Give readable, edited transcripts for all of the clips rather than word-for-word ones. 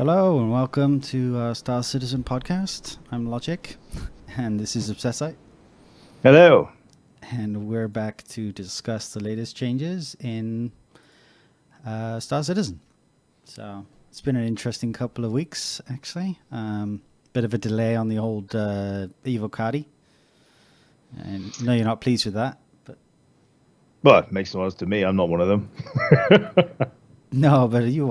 Hello and welcome to Star Citizen Podcast. I'm Logic, and this is Obsessite. Hello. And we're back to discuss the latest changes in Star Citizen. So it's been an interesting couple of weeks, actually. Bit of a delay on the old Evo Cardi. And I know you're not pleased with that, but Well, it makes no odds to me. I'm not one of them. no, but you've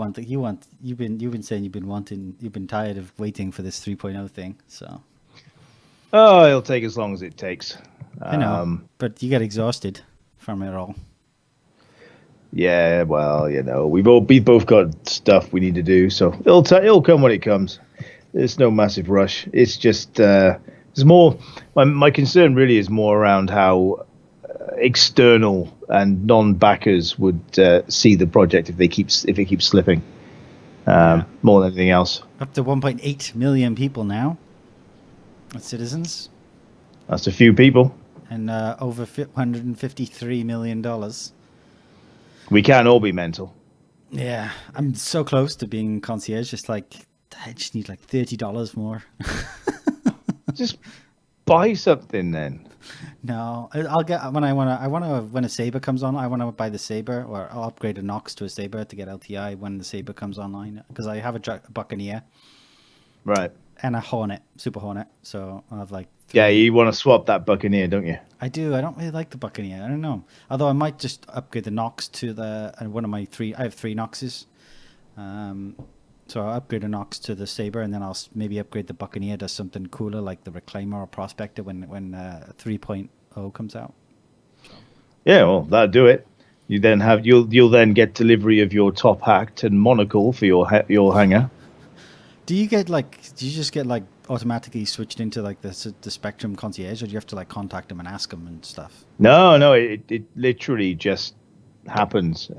been saying you've been tired of waiting for this 3.0 thing. So Oh, it'll take as long as it takes. I know, but you get exhausted from it all. Yeah, well, we both got stuff we need to do, so it'll come when it comes. There's no massive rush. It's just there's more. My concern really is more around how external and non-backers would see the project if it keeps slipping. More than anything else. Up to 1.8 million people now. Citizens. That's a few people. And over $153 million. We can't all be mental. Yeah, I'm so close to being concierge. Just like I just need like $30 more. Just buy something then. No, I'll get when when a Saber comes on. I want to buy the Saber, or I'll upgrade a Nox to a Saber to get LTI when the Saber comes online. Because I have a Buccaneer, Right. and a Hornet, Super Hornet. So I'll have like. Yeah, you want to swap that Buccaneer, don't you? I do. I don't really like the Buccaneer. I don't know. Although I might just upgrade the Nox to one of my three. I have 3 Noxes. So I'll upgrade a Nox to the Saber, and then I'll maybe upgrade the Buccaneer to something cooler like the Reclaimer or Prospector when 3.0 comes out. So. Yeah, well, that'll do it. You'll then get delivery of your top hat and monocle for your hangar. Do you just get like automatically switched into like the Spectrum concierge, or do you have to like contact them and ask them and stuff? No, it literally just happens.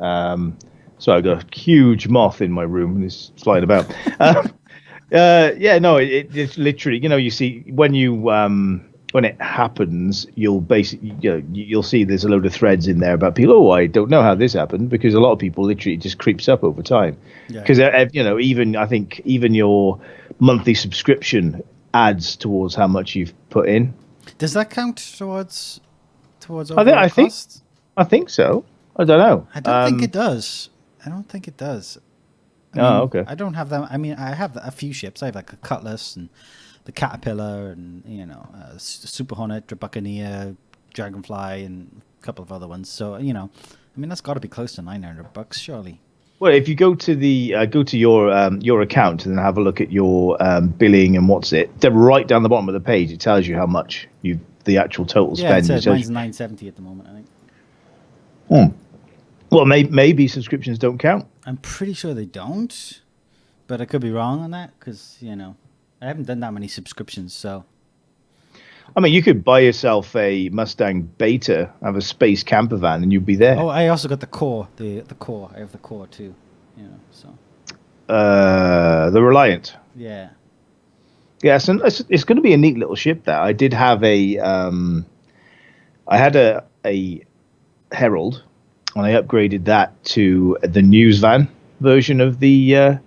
So I've got a huge moth in my room and it's flying about. It's literally, you see when it happens, you'll see there's a load of threads in there about people. Oh, I don't know how this happened, because a lot of people literally just creeps up over time. Because I think even your monthly subscription adds towards how much you've put in. Does that count towards overall costs? I think so. I don't know. I don't think it does. I mean, okay. I don't have that. I mean, I have a few ships. I have like a Cutlass and the Caterpillar and, Super Hornet, the Buccaneer, Dragonfly, and a couple of other ones. So, that's got to be close to $900, surely. Well, if you go to your account and then have a look at your billing and then right down the bottom of the page, it tells you how much the actual total spend. Yeah, mine's $970 at the moment, I think. Well, maybe subscriptions don't count. I'm pretty sure they don't, but I could be wrong on that because, I haven't done that many subscriptions, so. I mean, you could buy yourself a Mustang Beta, have a space camper van, and you'd be there. Oh, I also got the core, the core. I have the core too, so. The Reliant. Yeah. Yeah, so it's going to be a neat little ship there. I did have I had a Herald, and I upgraded that to the news van version of the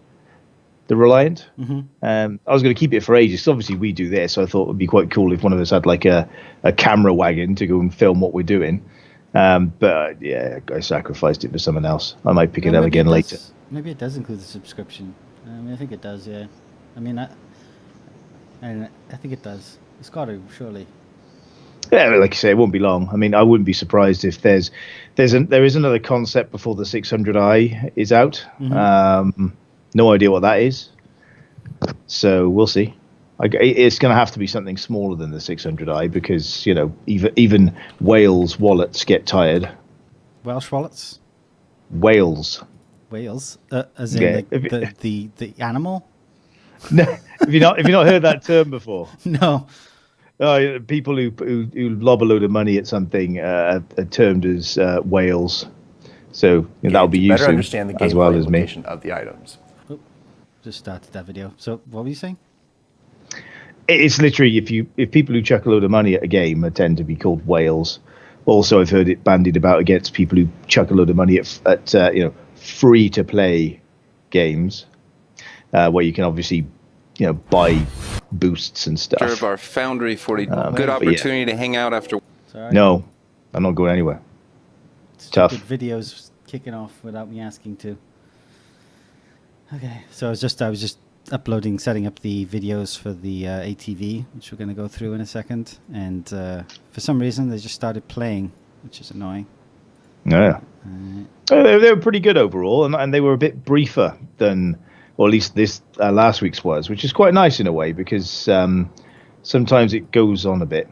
Reliant. Mm-hmm. I was going to keep it for ages. So obviously, we do this, so I thought it would be quite cool if one of us had like a camera wagon to go and film what we're doing. But yeah, I sacrificed it for someone else. I might pick it up again later. Maybe it does include the subscription. I think it does. Yeah. I think it does. It's got to, surely. Yeah, like you say, it won't be long. I mean, I wouldn't be surprised if there is another concept before the 600i is out. Mm-hmm. No idea what that is. So we'll see. It's going to have to be something smaller than the 600i because, even Wales wallets get tired. Welsh wallets? Wales. Wales? As in the animal? No, have you not heard that term before? No. People who lob a load of money at something are termed as whales. So that'll be useful understand the as well as me. Of the items. Just started that video. So what were you saying? It's literally if people who chuck a load of money at a game tend to be called whales. Also, I've heard it bandied about against people who chuck a load of money at free to play games. where you can obviously, buy boosts and stuff. Serve our Foundry 40. Good but yeah. opportunity to hang out after. Sorry. No, I'm not going anywhere. Tough. Stupid videos kicking off without me asking to. Okay, so I was just uploading, setting up the videos for the ATV, which we're going to go through in a second. And for some reason, they just started playing, which is annoying. Yeah. They were pretty good overall, and they were a bit briefer than, or at least this last week's was, which is quite nice in a way, because sometimes it goes on a bit.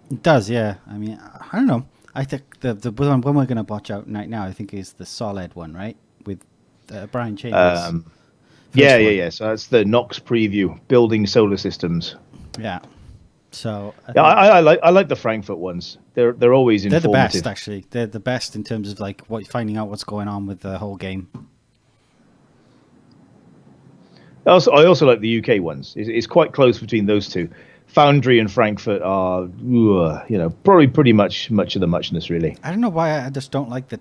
It does, yeah. I mean, I don't know. I think the one we're going to watch out right now, I think, is the Solid one, right? With Brian Chambers. Yeah. So that's the Nox preview, building solar systems. Yeah. So I like the Frankfurt ones. They're always informative. They're the best, actually. They're the best in terms of like finding out what's going on with the whole game. I also like the UK ones. It's quite close between those two. Foundry and Frankfurt are, probably pretty much of the muchness, really. I don't know why I just don't like the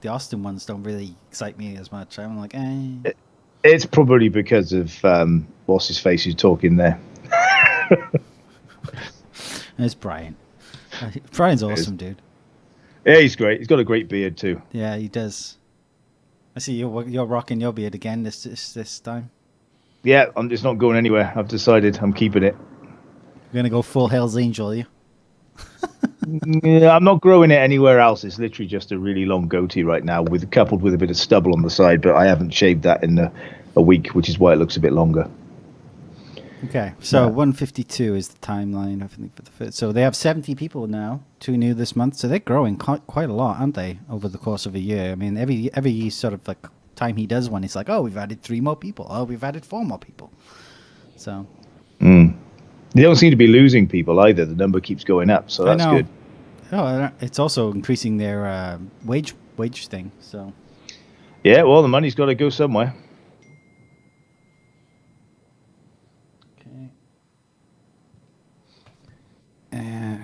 Austin ones. Don't really excite me as much. I'm like, It's probably because of what's his face who's talking there. It's Brian. Brian's awesome, dude. Yeah, he's great. He's got a great beard too. Yeah, he does. I see you're rocking your beard again this time. Yeah, it's not going anywhere. I've decided I'm keeping it. You're gonna go full Hell's Angel, are you? Yeah, I'm not growing it anywhere else. It's literally just a really long goatee right now, coupled with a bit of stubble on the side. But I haven't shaved that in a week, which is why it looks a bit longer. Okay, so 152 is the timeline, I think, for the first. So they have 70 people now, 2 new this month. So they're growing quite a lot, aren't they, over the course of a year? I mean, every sort of like time he does one, it's like, oh, we've added 3 more people. Oh, we've added 4 more people. So. They don't seem to be losing people either. The number keeps going up, so that's good. Oh, it's also increasing their wage thing. So. Yeah, well, the money's got to go somewhere.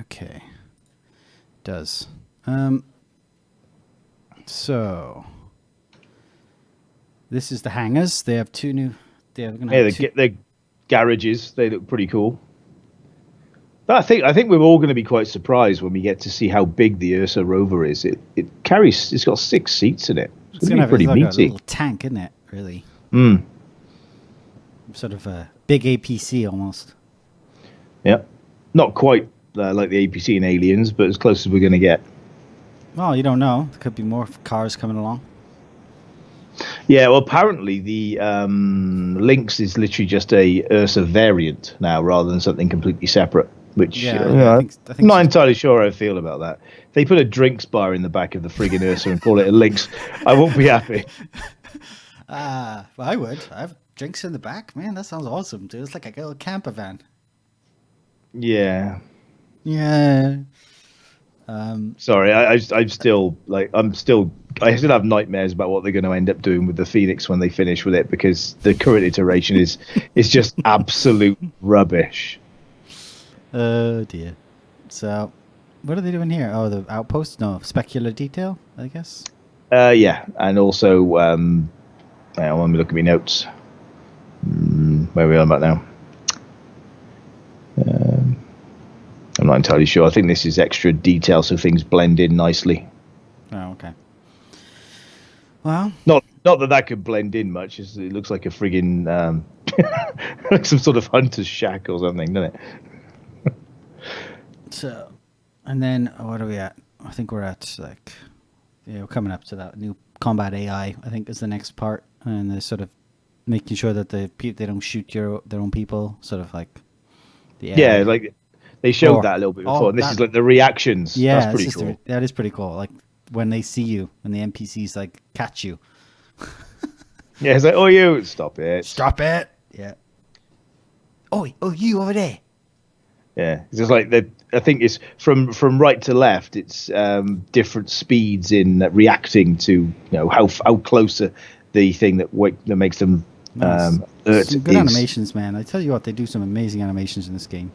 Okay. Does. So this is the hangars. They have 2 new. They're garages. They look pretty cool. But I think we're all going to be quite surprised when we get to see how big the Ursa rover is. It's got 6 seats in it. It's going to be pretty meaty. Like a little tank, isn't it? Really. Sort of a big APC almost. Yeah, not quite like the APC in Aliens, but as close as we're going to get. Well, you don't know. There could be more cars coming along. Yeah, well, apparently the Lynx is literally just a Ursa variant now, rather than something completely separate. Which I think I'm not entirely sure how I feel about that. If they put a drinks bar in the back of the friggin' Ursa and call it a Lynx, I won't be happy. Well, I would. I have drinks in the back. Man, that sounds awesome, dude. It's like a little camper van. Yeah. Yeah. Sorry, I still have nightmares about what they're going to end up doing with the Phoenix when they finish with it, because the current iteration is just absolute rubbish. Oh dear. So, what are they doing here? Oh, the outpost? No, specular detail, I guess. Yeah, and also, let me look at my notes. Where are we on about now? I'm not entirely sure. I think this is extra detail so things blend in nicely. Oh, okay. Well, not that could blend in much. It looks like a friggin' like some sort of hunter's shack or something, doesn't it? So, and then what are we at? I think we're at we're coming up to that new combat AI. I think is the next part, and they're sort of making sure that they don't shoot their own people. Sort of like like they showed that a little bit before. And this is like the reactions. Yeah, that's pretty cool. That is pretty cool. Like when they see you, when the NPCs like catch you. Yeah, it's like, oh, you stop it. Yeah. Oh, you over there. Yeah, it's just like I think it's from right to left. It's different speeds in reacting to how close the thing that makes them some good animations, man. I tell you what, they do some amazing animations in this game.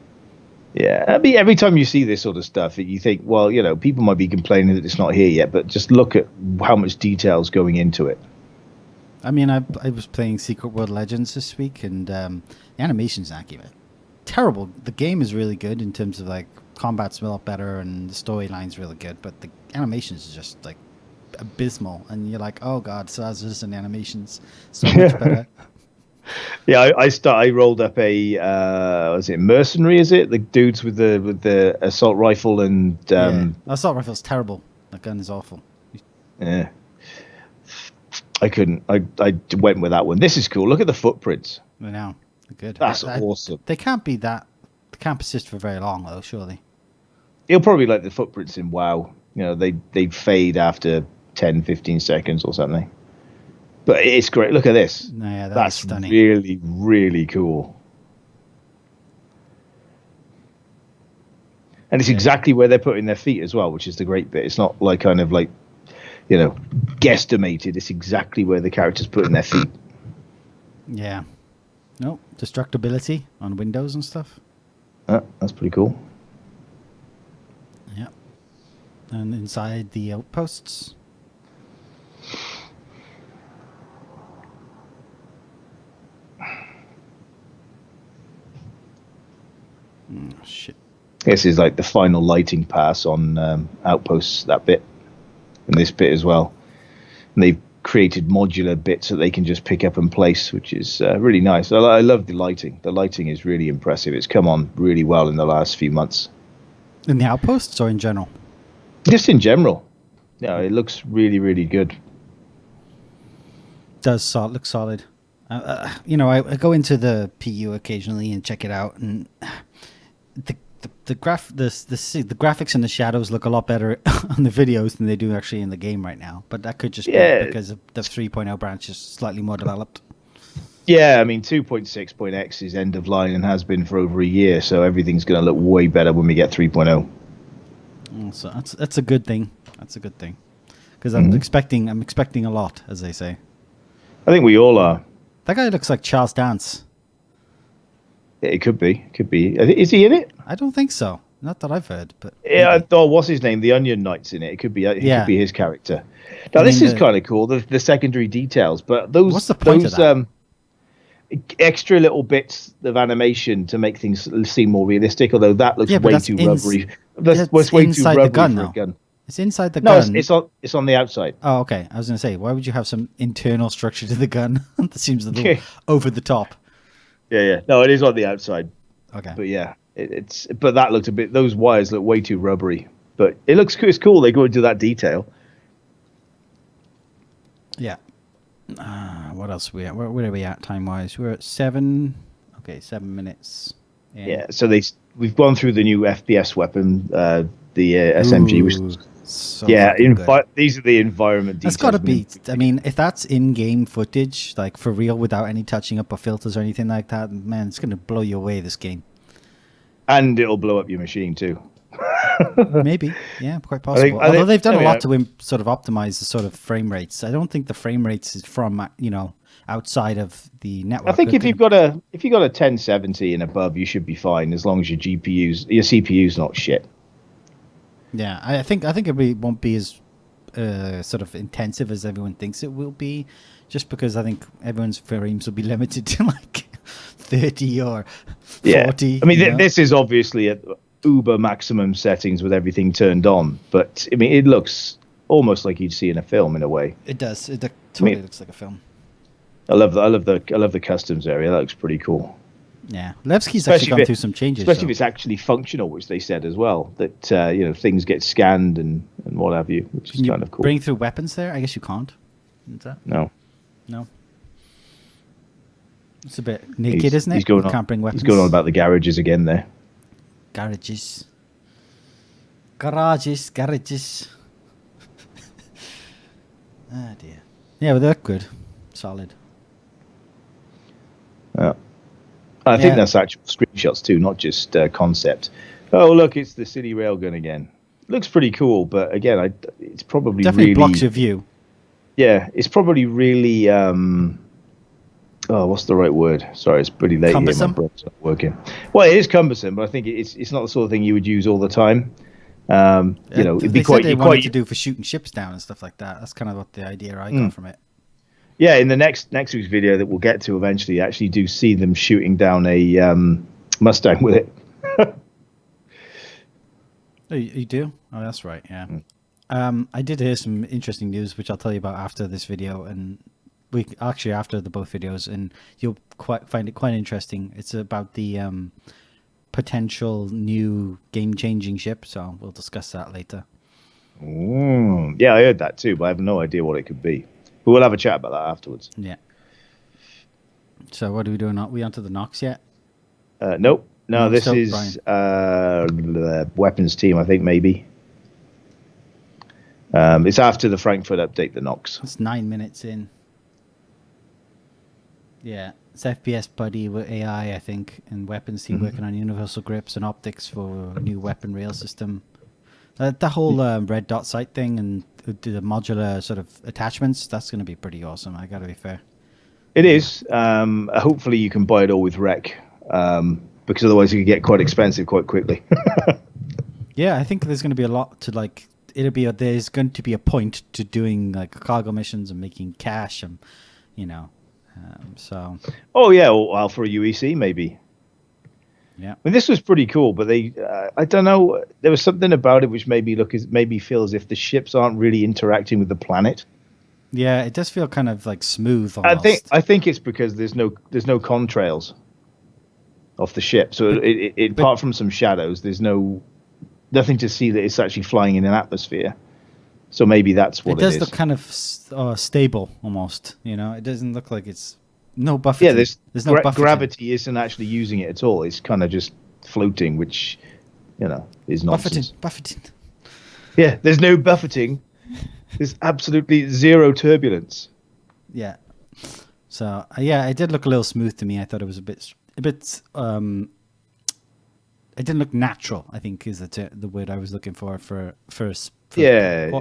Yeah, I mean, every time you see this sort of stuff, you think, well, people might be complaining that it's not here yet, but just look at how much detail's going into it. I mean, I was playing Secret World Legends this week, and the animation's accurate. Terrible. The game is really good in terms of like combat's a lot better and the storyline's really good, but the animations is just like abysmal. And you're like, oh god, Star Citizen animations so much better. Yeah, I rolled up a was it mercenary? Is it the dudes with the assault rifle and Yeah. Assault rifle's terrible. That gun is awful. yeah. I couldn't. I went with that one. This is cool. Look at the footprints. I know. They're good. That's awesome. They can't be that. They can't persist for very long though. Surely. It'll probably like the footprints in WoW. You know, they fade after 10, 15 seconds or something. But it's great. Look at this. No, yeah, that's stunning. really, really cool. And it's exactly where they're putting their feet as well, which is the great bit. It's not like kind of like, you know, guesstimated. It's exactly where the character's putting their feet. Yeah. No, destructibility on windows and stuff. That's pretty cool. Yeah. And inside the outposts. Oh, shit. This is like the final lighting pass on outposts, that bit. And this bit as well. And they've created modular bits that they can just pick up and place, which is really nice. I love the lighting. The lighting is really impressive. It's come on really well in the last few months. In the outposts or in general? Just in general. Yeah, it looks really, really good. Does look solid. You know, I go into the PU occasionally and check it out, and the graphics and the shadows look a lot better on the videos than they do actually in the game right now. But that could just be because of the 3.0 branch is slightly more developed. Yeah, I mean 2.6.x is end of line and has been for over a year, so everything's going to look way better when we get 3.0. So that's a good thing. That's a good thing because I'm expecting a lot, as they say. I think we all are. That guy looks like Charles Dance. It could be. Could be. Is he in it? I don't think so. Not that I've heard, but yeah. Oh, what's his name? The Onion Knight's in it. It could be. He could be his character. Now this is kind of cool. The secondary details, but those what's the point of that? Extra little bits of animation to make things seem more realistic. Although that looks way too rubbery. That's way too rubbery for a gun. It's inside the gun. No, it's on the outside. Oh, okay. I was going to say, why would you have some internal structure to the gun? That seems a little over the top. Yeah. No, it is on the outside. Okay. But yeah, but that looked a bit. Those wires look way too rubbery. But it looks cool. It's cool. They go into that detail. Yeah. What else are we at? Where are we at time wise? We're at 7. Okay, 7 minutes. Yeah. So we've gone through the new FPS weapon, the SMG. Which, so these are the environment details. That's got to be. I mean, if that's in-game footage, like for real, without any touching up or filters or anything like that, man, it's going to blow you away. This game. And it'll blow up your machine too. Maybe, yeah, quite possible. Although they've done a lot to sort of optimize the sort of frame rates. I don't think the frame rates is from outside of the network. I think if you've got a 1070 and above, you should be fine as long as your CPU's not shit. Yeah, I think it won't be as sort of intensive as everyone thinks it will be, just because I think everyone's frames will be limited to like 30 or 40. Yeah. I mean, this is obviously at uber maximum settings with everything turned on, but I mean, it looks almost like you'd see in a film in a way. It does. It totally looks like a film. I love the customs area. That looks pretty cool. Yeah, Levski's actually gone through some changes, especially if it's actually functional, which they said as well. That things get scanned and what have you, which is kind of cool. Bring through weapons there? I guess you can't. No. It's a bit naked, isn't it? Can't bring weapons. He's going on about the garages again there. Garages. Ah dear. Yeah, but they look good, solid. Yeah. I think that's actual screenshots too, not just concept. Oh, look, it's the city railgun again. Looks pretty cool, but again, it's probably definitely blocks your view. Yeah, it's probably really. What's the right word? Sorry, it's pretty late here. My brain's not working. Well, it is cumbersome, but I think it's not the sort of thing you would use all the time. It'd be quite. They wanted to do for shooting ships down and stuff like that. That's kind of what the idea I got from it. Yeah, in the next week's video that we'll get to eventually, you actually do see them shooting down a Mustang with it. Oh, you do? Oh, that's right. Yeah. I did hear some interesting news, which I'll tell you about after this video, and after the both videos, and you'll find it quite interesting. It's about the potential new game-changing ship, so we'll discuss that later. Yeah, I heard that too, but I have no idea what it could be. But we'll have a chat about that afterwards. Yeah. So what are we doing? Are we onto the Nox yet? Nope. No, this so, is the weapons team, I think, maybe. It's after the Frankfurt update, the Nox. It's 9 minutes in. Yeah. It's FPS Buddy with AI, I think, and weapons team working on universal grips and optics for a new weapon rail system. The whole red dot sight thing and the modular sort of attachments, that's going to be pretty awesome, I got to be fair. It is. Hopefully you can buy it all with rec, because otherwise it could get quite expensive quite quickly. Yeah, I think there's going to be a lot to like. There's going to be a point to doing like cargo missions and making cash, and so. Oh yeah, well for a UEC maybe. Yeah. I mean, this was pretty cool, but I don't know. There was something about it which made me feel as if the ships aren't really interacting with the planet. Yeah, it does feel kind of like smooth. Almost. I think it's because there's no contrails off the ship, so apart from some shadows, there's nothing to see that it's actually flying in an atmosphere. So maybe that's what it is. It does look kind of stable almost. It doesn't look like it's no buffeting. Yeah, there's no buffeting. Gravity isn't actually using it at all. It's kind of just floating, which is nonsense. Buffeting. Yeah, there's no buffeting. There's absolutely zero turbulence. Yeah. So yeah, it did look a little smooth to me. I thought it was a bit. It didn't look natural, I think, is the word I was looking for yeah.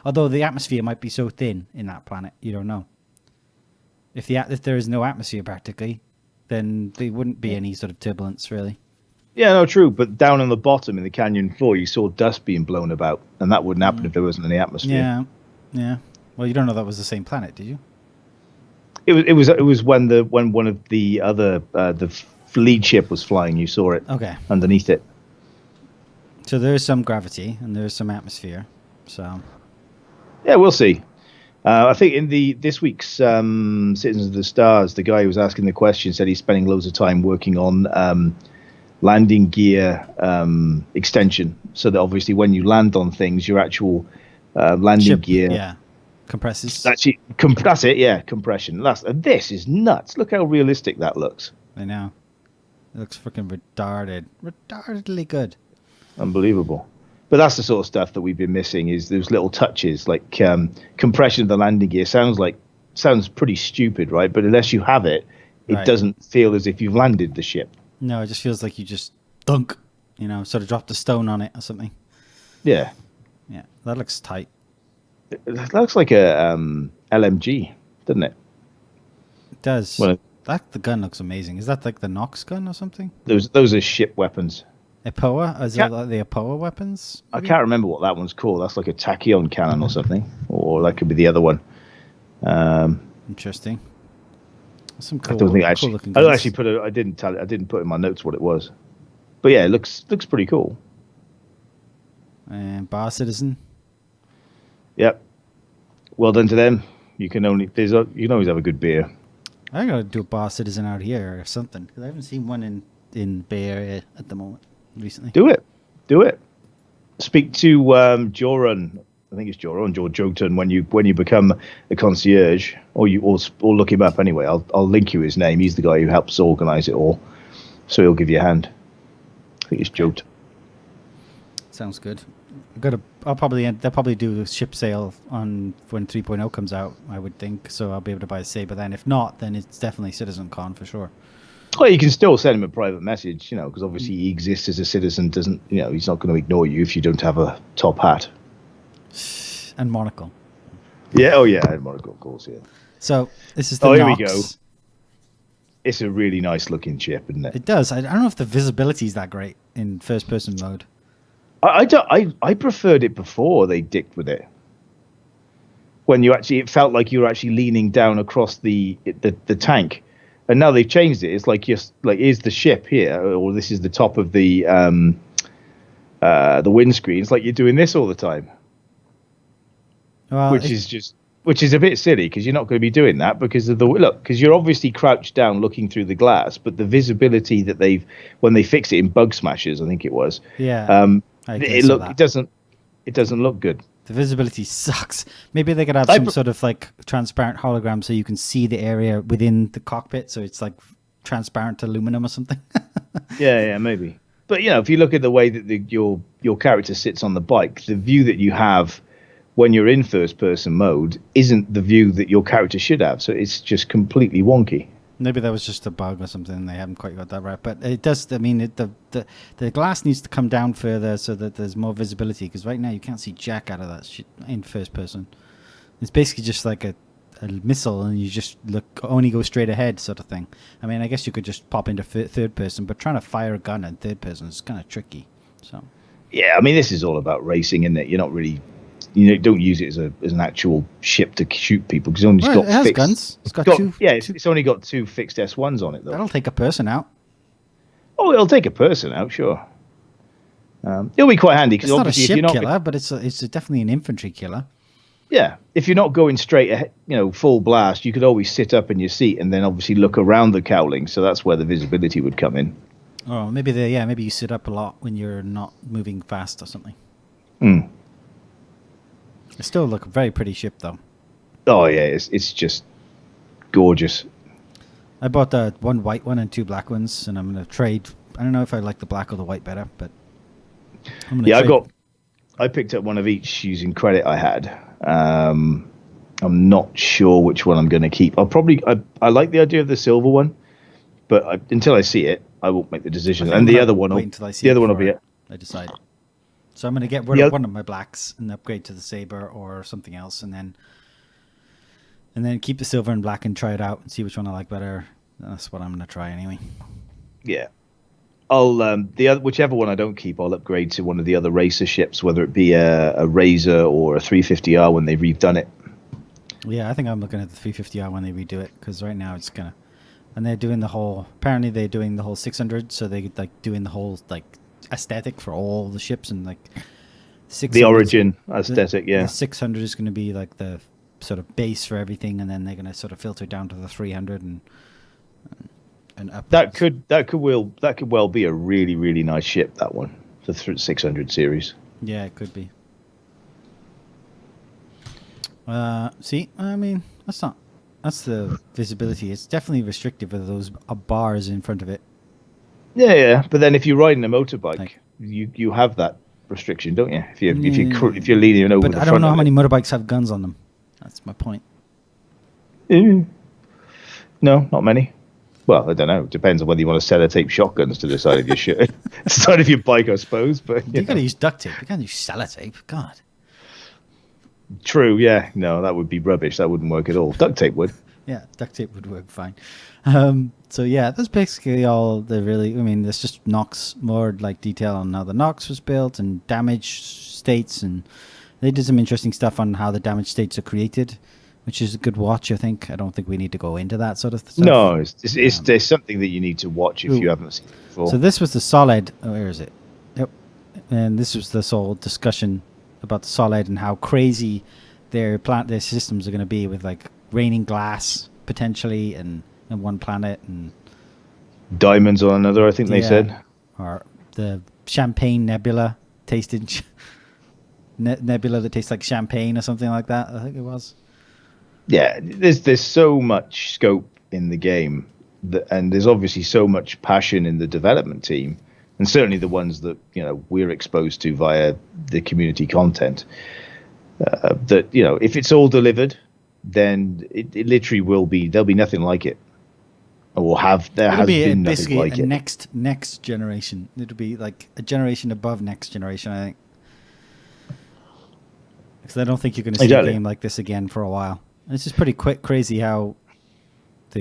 Although the atmosphere might be so thin in that planet, you don't know. If there is no atmosphere practically, then there wouldn't be any sort of turbulence, really. Yeah, no, true. But down on the bottom in the canyon floor, you saw dust being blown about, and that wouldn't happen if there wasn't any atmosphere. Yeah. Well, you don't know that was the same planet, did you? It was when one of the other the lead ship was flying. You saw it. Okay. Underneath it. So there is some gravity and there is some atmosphere. So. Yeah, we'll see. I think in this week's Citizens of the Stars, the guy who was asking the question said he's spending loads of time working on landing gear extension, so that obviously when you land on things, your actual landing gear compresses. That's it. Yeah, compression. This is nuts. Look how realistic that looks. I know. It looks freaking retardedly good. Unbelievable. But that's the sort of stuff that we've been missing, is those little touches, like compression of the landing gear. Sounds pretty stupid, right? But unless you have it, it doesn't feel as if you've landed the ship. No, it just feels like you just dunk, sort of dropped a stone on it or something. Yeah. Yeah, that looks tight. It looks like a LMG, doesn't it? It does. The gun looks amazing. Is that like the Nox gun or something? Those are ship weapons. APOA? Is that like the APOA weapons? Maybe? I can't remember what that one's called. That's like a tachyon cannon or something. Or that could be the other one. Interesting. Some cool, I don't think actually. Cool I don't actually put it. I didn't put in my notes what it was. But yeah, it looks pretty cool. And Bar Citizen. Yep. Well done to them. You can always have a good beer. I gotta do a Bar Citizen out here or something, because I haven't seen one in Bay Area at the moment recently. Do it. Speak to Joran. I think it's Joran or Jogton when you become a concierge, or look him up anyway. I'll link you his name. He's the guy who helps organise it all, so he'll give you a hand. I think it's Jogton. Sounds good. They'll probably do a ship sale on when 3.0 comes out, I would think. So I'll be able to buy a Saber then. If not, then it's definitely CitizenCon for sure. Well, you can still send him a private message, because obviously he exists as a citizen. He's not going to ignore you if you don't have a top hat and monocle. Yeah. Oh yeah, and monocle, of course. Yeah. So this is the Here Nox. we go. It's a really nice looking ship, isn't it? It does. I don't know if the visibility is that great in first person mode. I preferred it before they dicked with it. when it felt like you were actually leaning down across the tank, and now they've changed it. It's like is the ship here, or this is the top of the windscreen. It's like you're doing this all the time, Well, which is a bit silly because you're not going to be doing that because of because you're obviously crouched down looking through the glass, but the visibility that when they fixed it in Bug Smashers, I think it was. Yeah. It doesn't look good. The visibility sucks. Maybe they could have some sort of like transparent hologram so you can see the area within the cockpit, so it's like transparent aluminum or something. Yeah, maybe. But if you look at the way that your character sits on the bike, the view that you have when you're in first person mode isn't the view that your character should have. So it's just completely wonky. Maybe that was just a bug or something. They haven't quite got that right. But it does. I mean, the glass needs to come down further so that there's more visibility. Because right now you can't see jack out of that shit in first person. It's basically just like a missile, and you just only go straight ahead sort of thing. I mean, I guess you could just pop into third person, but trying to fire a gun in third person is kind of tricky. So. Yeah, I mean, this is all about racing, isn't it? You're not really. Don't use it as an actual ship to shoot people because it has guns. It's got two. Yeah, it's only got 2 fixed S1s on it though. That'll take a person out. Oh, it'll take a person out, sure. It'll be quite handy because it's not a ship killer, but it's definitely an infantry killer. Yeah, if you're not going straight ahead, full blast, you could always sit up in your seat and then obviously look around the cowling. So that's where the visibility would come in. Oh, maybe you sit up a lot when you're not moving fast or something. It still look a very pretty ship, though. Oh yeah, it's just gorgeous. I bought the 1 white one and 2 black ones, and I'm gonna trade. I don't know if I like the black or the white better, but I'm gonna trade. I picked up one of each using credit I had. I'm not sure which one I'm going to keep. I like the idea of the silver one, but until I see it, I won't make the decision. And the other one will be it. I decide. So I'm going to get rid of one of my blacks and upgrade to the saber or something else, and then keep the silver and black and try it out and see which one I like better. That's what I'm going to try anyway. Yeah, I'll whichever one I don't keep, I'll upgrade to one of the other racer ships, whether it be a Razor or a 350R when they've redone it. Yeah, I think I'm looking at the 350R when they redo it because right now it's gonna, and they're doing the whole. Apparently they're doing the whole 600, so they doing the whole aesthetic for all the ships and the origin aesthetic. The 600 is going to be like the sort of base for everything, and then they're going to sort of filter down to the 300 and up. That could well be a really, really nice ship, that one, the 600 series. Yeah, it could be. See, I mean, that's the visibility. It's definitely restrictive with those bars in front of it. Yeah, but then if you're riding a motorbike, you have that restriction, don't you? If you're leaning over the front. But I don't know how many motorbikes have guns on them. That's my point. No, not many. Well, I don't know. It depends on whether you want to sellotape shotguns to the side of your shirt, side of your bike, I suppose. But you got to use duct tape. You can't use sellotape. God. True. Yeah. No, that would be rubbish. That wouldn't work at all. Duct tape would. Yeah, duct tape would work fine. So yeah, that's basically all. There's just Nox, more detail on how the Nox was built and damage states, and they did some interesting stuff on how the damage states are created, which is a good watch. I think. I don't think we need to go into that sort of stuff. No, there's something that you need to watch if you haven't seen it before. So this was the solid. Oh, where is it? Yep. And this was this whole discussion about the solid and how crazy their systems are going to be with raining glass potentially and one planet and diamonds on another. I think they said, or the champagne nebula nebula that tastes like champagne or something like that. I think it was. Yeah, there's so much scope in the game, and there's obviously so much passion in the development team, and certainly the ones that we're exposed to via the community content. That if it's all delivered, then it literally will be. There'll be nothing like it, or It'll be been basically nothing like a it. next generation. It'll be like a generation above next generation, I think. Because I don't think you're going to see a game like this again for a while. And it's just pretty crazy how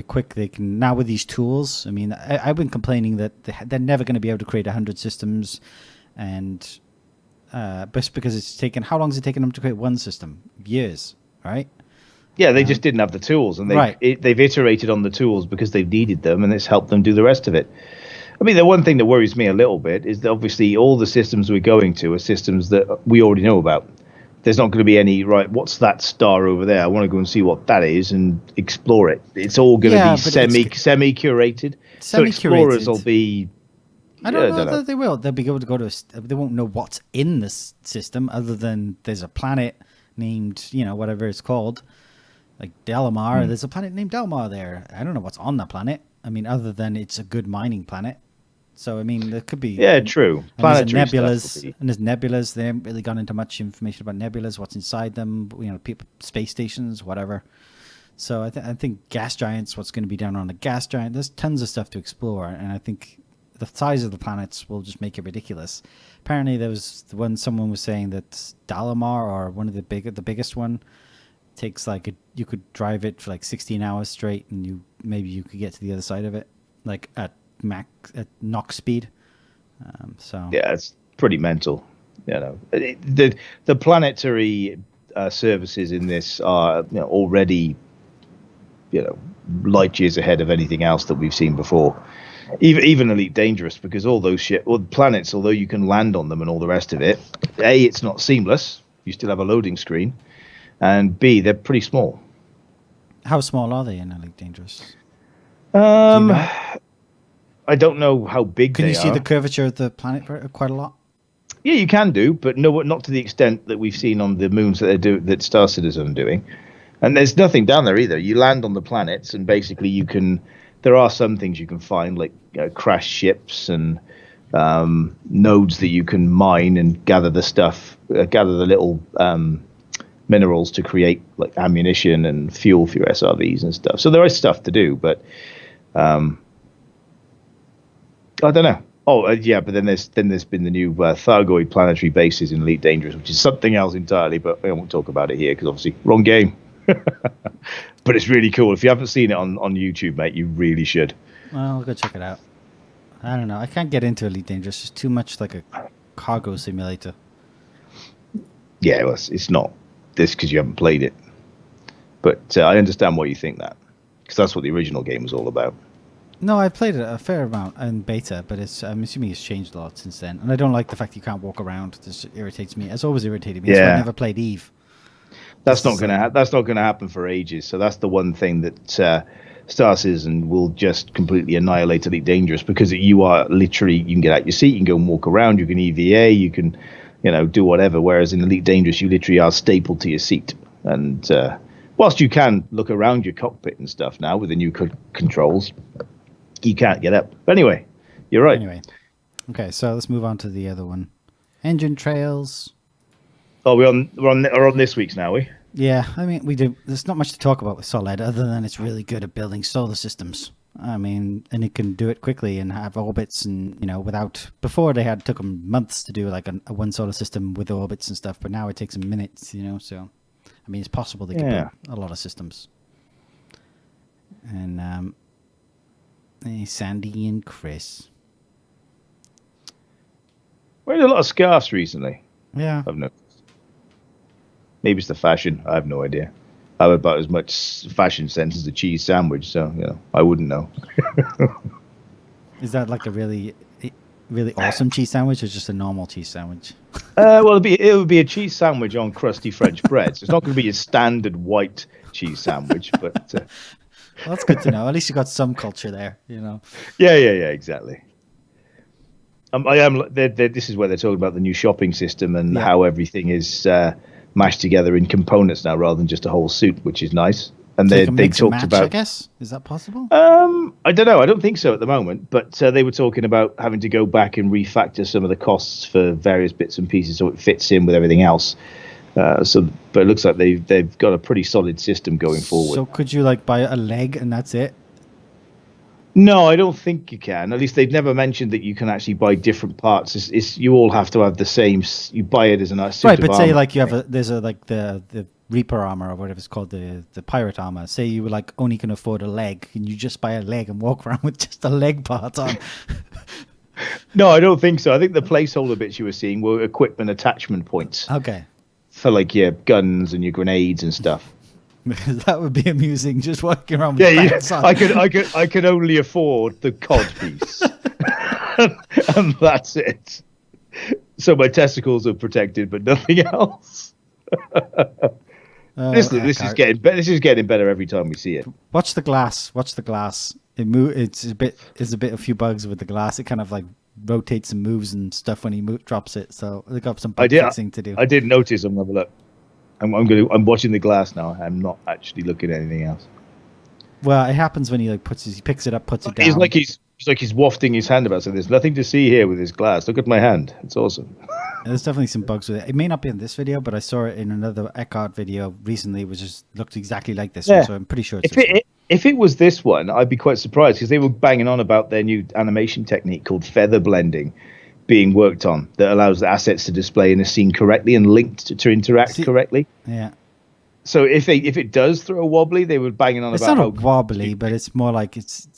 quick they can now with these tools. I mean, I've been complaining that they're never going to be able to create 100 systems, and just because it's taken. How long has it taken them to create one system? Years. right? Yeah, they just didn't have the tools, and Right. they've iterated on the tools because they've needed them, and it's helped them do the rest of it. I mean, the one thing that worries me a little bit is that obviously all the systems we're going to are systems that we already know about. There's not going to be any, right, what's that star over there? I want to go and see what that is and explore it. It's all going to Yeah, be but semi-curated. So explorers will be... I don't know that they will. They'll be able to go to. They won't know what's in this system other than there's a planet named, whatever it's called, like Delamar. There's a planet named Delamar there. I don't know what's on that planet. I mean, other than it's a good mining planet. So I mean, there could be. Yeah, true. Planetary nebulas, and there's nebulas. They haven't really gone into much information about nebulas, what's inside them. Space stations, whatever. So I think gas giants. What's going to be down on a gas giant? There's tons of stuff to explore, and I think the size of the planets will just make it ridiculous. Apparently, there was someone was saying that Dalamar, or one of the biggest one, takes you could drive it for like 16 hours straight, and you could get to the other side of it, like at Mach speed. Yeah, it's pretty mental. The planetary services in this are already light years ahead of anything else that we've seen before. Even Elite Dangerous, because all those planets, although you can land on them and all the rest of it, A, it's not seamless. You still have a loading screen. And B, they're pretty small. How small are they in Elite Dangerous? I don't know how big they are. Can you see the curvature of the planet quite a lot? Yeah, you can do, but no, not to the extent that we've seen on the moons that Star Citizen are doing. And there's nothing down there either. You land on the planets, and basically there are some things you can find, like crashed ships and nodes that you can mine and gather the little minerals to create like ammunition and fuel for your SRVs and stuff. So there is stuff to do, but I don't know. Oh, yeah, but then there's been the new Thargoid planetary bases in Elite Dangerous, which is something else entirely, but I won't talk about it here because obviously wrong game. But it's really cool. If you haven't seen it on YouTube, mate, you really should. Well, I'll go check it out. I don't know. I can't get into Elite Dangerous. It's too much like a cargo simulator. Yeah, well, it's not. This because you haven't played it. But I understand why you think that, because that's what the original game was all about. No, I played it a fair amount in beta, but I'm assuming it's changed a lot since then. And I don't like the fact you can't walk around. This irritates me. It's always irritated me. That's why I never played Eve. That's not going to happen for ages. So that's the one thing that Star Citizen will just completely annihilate Elite Dangerous, because you are literally, you can get out your seat, you can go and walk around, you can EVA, you can do whatever. Whereas in Elite Dangerous, you literally are stapled to your seat. And whilst you can look around your cockpit and stuff now with the new controls, you can't get up. But anyway, you're right. Anyway, okay, so let's move on to the other one. Engine trails. Oh, we're on this week's now, are we? Yeah, I mean, we do. There's not much to talk about with Solid other than it's really good at building solar systems. I mean, and it can do it quickly and have orbits, and without. Before they took them months to do like a one solar system with orbits and stuff, but now it takes them minutes. So, I mean, it's possible they can build a lot of systems. And Sandy and Chris. Wearing a lot of scarves recently. Yeah, I've noticed. Maybe it's the fashion. I have no idea. I have about as much fashion sense as a cheese sandwich, so I wouldn't know. Is that like a really, really awesome cheese sandwich, or just a normal cheese sandwich? Well, it would be a cheese sandwich on crusty French bread. So it's not going to be a standard white cheese sandwich, but well, that's good to know. At least you got some culture there, Yeah, exactly. This is where they're talking about the new shopping system and how everything is mashed together in components now, rather than just a whole suit, which is nice. And so they talked about. I guess, is that possible? I don't know. I don't think so at the moment. But they were talking about having to go back and refactor some of the costs for various bits and pieces so it fits in with everything else. But it looks like they've got a pretty solid system going forward. So could you buy a leg and that's it? No, I don't think you can. At least they've never mentioned that you can actually buy different parts. It's you all have to have the same. You buy it as a nice suit right, of but say armor. you have there's the Reaper armor or whatever it's called, the pirate armor. Say you only can afford a leg, and you just buy a leg and walk around with just a leg part on. No, I don't think so. I think the placeholder bits you were seeing were equipment attachment points. Okay. for like your guns and your grenades and stuff. That would be amusing, just walking around with Yeah, pants on. I could only afford the cod piece, and that's it. So my testicles are protected, but nothing else. This is getting better. This is getting better every time we see it. Watch the glass. Watch the glass. It's a bit. There's a few bugs with the glass. It kind of like rotates and moves and stuff when he drops it. So they got some bug fixing to do. I did notice. I'm gonna have a look. I'm watching the glass now. I'm not actually looking at anything else. Well, it happens when he like he picks it up, puts it down. He's wafting his hand about. So there's nothing to see here with his glass. Look at my hand. It's awesome. There's definitely some bugs with it. It may not be in this video, but I saw it in another Eckhart video recently, which just looked exactly like this one. So I'm pretty sure it's if it was this one, I'd be quite surprised because they were banging on about their new animation technique called feather blending being worked on that allows the assets to display in a scene correctly and linked to interact correctly. Yeah. So if it does throw a wobbly, they were banging on it's about. It's not a wobbly, but it's more like it's.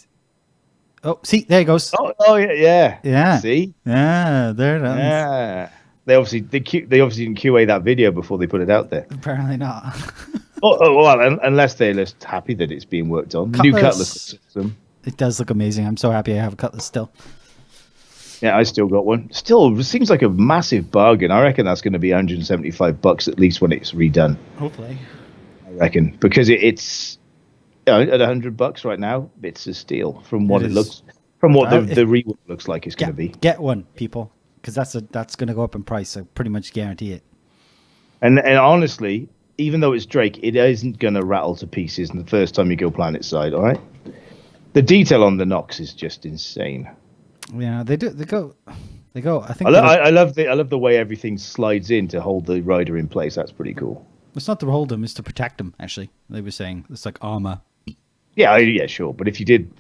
Oh, see, there it goes. Oh yeah. Yeah. See. Yeah, there it is. Yeah. They obviously didn't QA that video before they put it out there. Apparently not. well, unless they're just happy that it's being worked on. New cutlass system. It does look amazing. I'm so happy I have a cutlass still. Yeah, I still got one. Still, it seems like a massive bargain. I reckon that's going to be $175 at least when it's redone. Hopefully. I reckon because it's at $100 right now. It's a steal from what it looks, from what the rework looks like it's going to be. Get one, people, because that's going to go up in price. I pretty much guarantee it. And honestly, even though it's Drake, it isn't going to rattle to pieces the first time you go planet side. All right, the detail on the Nox is just insane. Yeah, they do. They go. I think. I love the way everything slides in to hold the rider in place. That's pretty cool. It's not to hold him; it's to protect him. Actually, they were saying it's like armor. Yeah, sure. But if you did,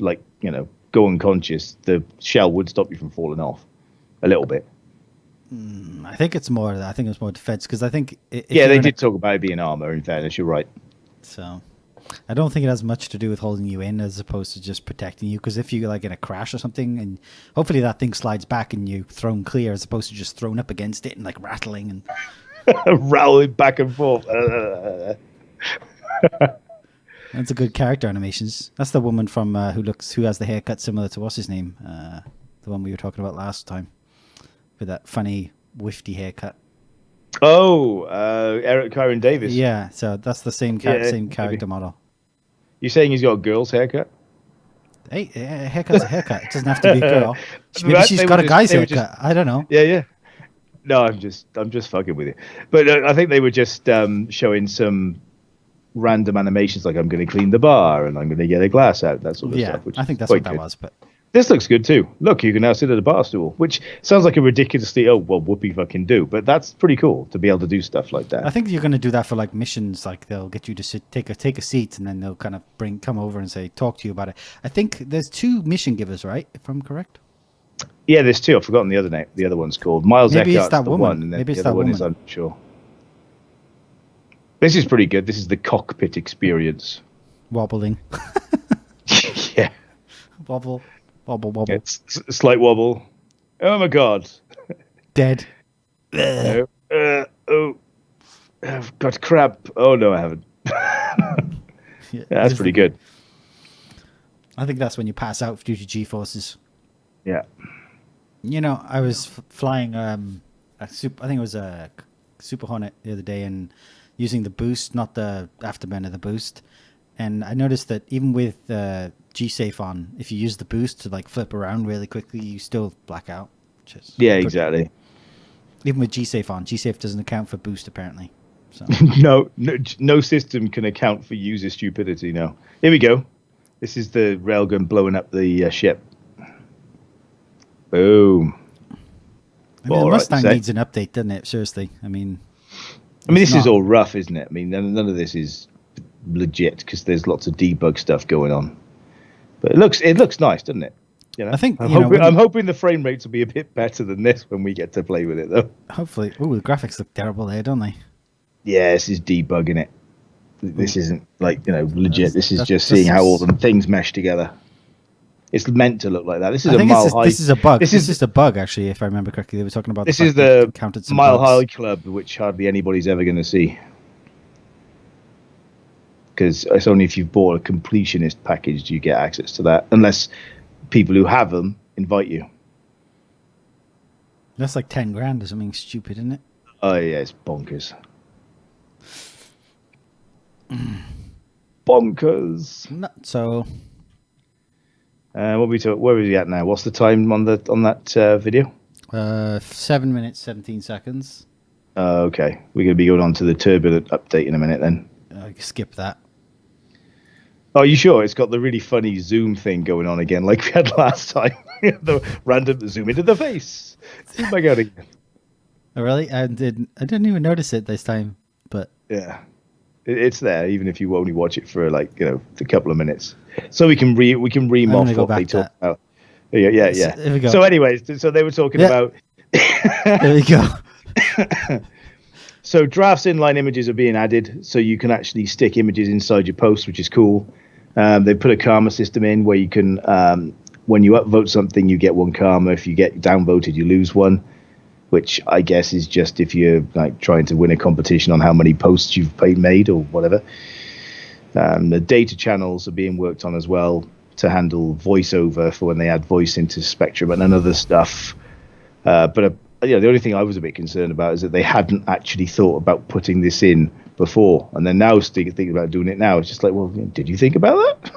go unconscious, the shell would stop you from falling off a little bit. I think it's more. I think it's more defense because I think. They did talk about it being armor. In fairness, you're right. So. I don't think it has much to do with holding you in as opposed to just protecting you. Because if you in a crash or something, and hopefully that thing slides back and you're thrown clear as opposed to just thrown up against it and rattling and rattling back and forth. That's a good character animations. That's the woman from who has the haircut similar to what's his name, the one we were talking about last time, with that funny wifty haircut. Oh, Eric Kyron Davis. Yeah, so that's the same character model. You're saying he's got a girl's haircut? Hey, a haircut's a haircut. It doesn't have to be a girl. Maybe she's got a guy's haircut. I don't know. Yeah. No, I'm just fucking with you. But I think they were just showing some random animations, like I'm going to clean the bar and I'm going to get a glass out, that sort of stuff. Which I think that's what that was. But this looks good too. Look, you can now sit at a bar stool, which sounds like a ridiculously whoopee fucking do, but that's pretty cool to be able to do stuff like that. I think you're going to do that for missions. They'll get you to sit, take a seat, and then they'll kind of come over and talk to you about it. I think there's 2 mission givers, right? If I'm correct. Yeah, there's 2. I've forgotten the other name. The other one's called Miles Eckhart's it's that the woman. one, and then Maybe it's the other that one woman. is unsure. This is pretty good. This is the cockpit experience. Wobbling. Yeah. Wobble. Yeah, slight wobble. Oh my god. Dead. I've got crap. Oh no, I haven't. That's pretty good. I think that's when you pass out due to G-forces. Yeah. I was flying I think it was a Super Hornet the other day and using the boost, not the afterburner, the boost. And I noticed that even with G-Safe on, if you use the boost to flip around really quickly, you still black out. Exactly. Even with G-Safe on, G-Safe doesn't account for boost apparently. So. No system can account for user stupidity. No. Here we go. This is the railgun blowing up the ship. Boom. The Mustang needs an update, doesn't it? Seriously. I mean, this is all rough, isn't it? I mean, none of this is legit because there's lots of debug stuff going on. But it looks nice, doesn't it? I think I'm hoping the frame rates will be a bit better than this when we get to play with it, though. Hopefully. Oh, the graphics look terrible there, don't they? Yeah, this is debugging it. This isn't legit. This is just seeing how all the things mesh together. It's meant to look like that. This is I a think Mile High. this is a bug. This This is is just a bug, actually, if I remember correctly. They were talking about this the is fact that the they counted some Mile bugs. High Club, which hardly anybody's ever going to see, because it's only if you've bought a completionist package do you get access to that, unless people who have them invite you. That's like 10 grand or something stupid, isn't it? Oh yeah, it's bonkers. Bonkers. So Where are we at now? What's the time on that video? 7 minutes 17 seconds. Okay, we're going to be going on to the turbulent update in a minute then. Skip that. Oh, you sure? It's got the really funny zoom thing going on again, like we had last time. The random zoom into the face. Oh my god! Again. Oh, really? I didn't even notice it this time. But Yeah, it's there, even if you only watch it for like a couple of minutes, so we can ream off what they talk about. Yeah. There we go. So, anyways, so they were talking about. There we go. So drafts inline images are being added, so you can actually stick images inside your post, which is cool. They put a karma system in where you can, when you upvote something, you get one karma. If you get downvoted, you lose one, which I guess is just if you're like trying to win a competition on how many posts you've made or whatever. The data channels are being worked on as well to handle voiceover for when they add voice into Spectrum and other stuff. But the only thing I was a bit concerned about is that they hadn't actually thought about putting this in before, and they're now thinking about doing it now. It's just like, well, did you think about that?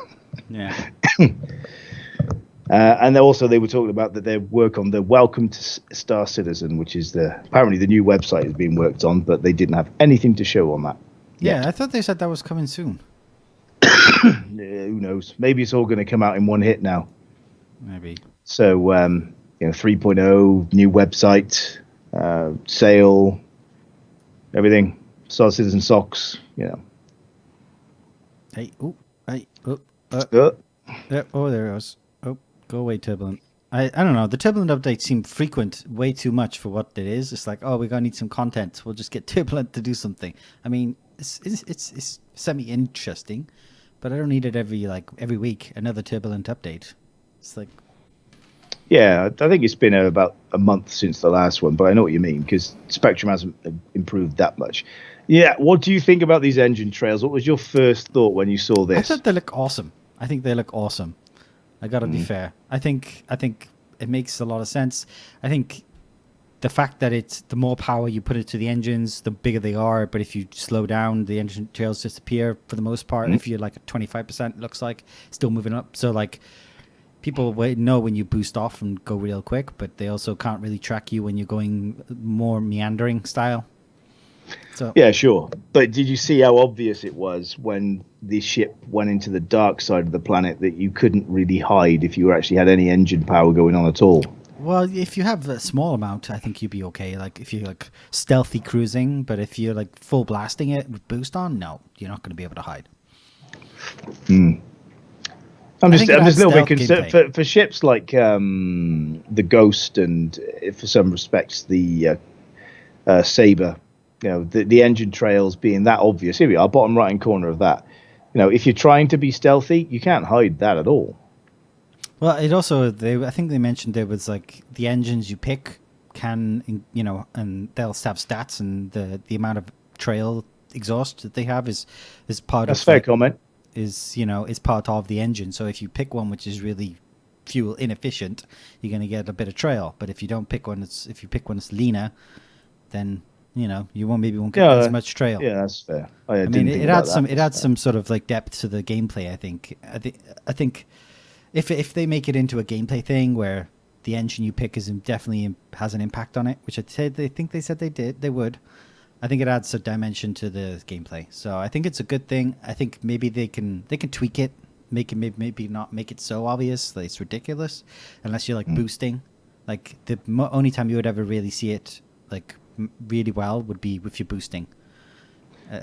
Yeah. And they were talking about that they work on the Welcome to Star Citizen, which is apparently the new website is being worked on, but they didn't have anything to show on that. Yeah, I thought they said that was coming soon. Who knows? Maybe it's all going to come out in one hit now. Maybe. So, 3.0, new website, sale, everything. Star Citizen socks, Hey, oh, hey, oh, yeah, oh, there it goes. Oh, go away, Turbulent. I don't know. The Turbulent updates seem frequent, way too much for what it is. It's like, oh, we're gonna need some content. We'll just get Turbulent to do something. I mean, it's semi-interesting, but I don't need it every week. Another Turbulent update. It's like. Yeah, I think it's been about a month since the last one, but I know what you mean because Spectrum hasn't improved that much. Yeah, what do you think about these engine trails? What was your first thought when you saw this? I thought they look awesome. I think they look awesome. I gotta be fair. I think it makes a lot of sense. I think the fact that it's the more power you put into the engines, the bigger they are. But if you slow down, the engine trails disappear for the most part. If you're like at 25%, it looks like still moving up. So like. People know when you boost off and go real quick, but they also can't really track you when you're going more meandering style. So yeah, sure. But did you see how obvious it was when the ship went into the dark side of the planet that you couldn't really hide if you actually had any engine power going on at all? Well, if you have a small amount, I think you'd be okay. Like if you're like stealthy cruising, but if you're like full blasting it with boost on, no, you're not going to be able to hide. I'm just a little bit concerned for ships like the Ghost and for some respects the Saber. The engine trails being that obvious. Here we are, bottom right hand corner of that. If you're trying to be stealthy, you can't hide that at all. Well, it also I think they mentioned there was like the engines you pick can and they'll have stats, and the amount of trail exhaust that they have is part That's of. That's fair comment. Is part of the engine. So if you pick one which is really fuel inefficient, you're going to get a bit of trail. But if you pick one that's leaner, then you won't get as much trail. Yeah, that's fair. I mean, it adds some sort of like depth to the gameplay. I think if they make it into a gameplay thing where the engine you pick definitely has an impact on it, which they said they would. I think it adds a dimension to the gameplay. So I think it's a good thing. I think maybe they can tweak it, maybe not make it so obvious that it's ridiculous, unless you're like boosting. Like the only time you would ever really see it like really well would be if you're boosting.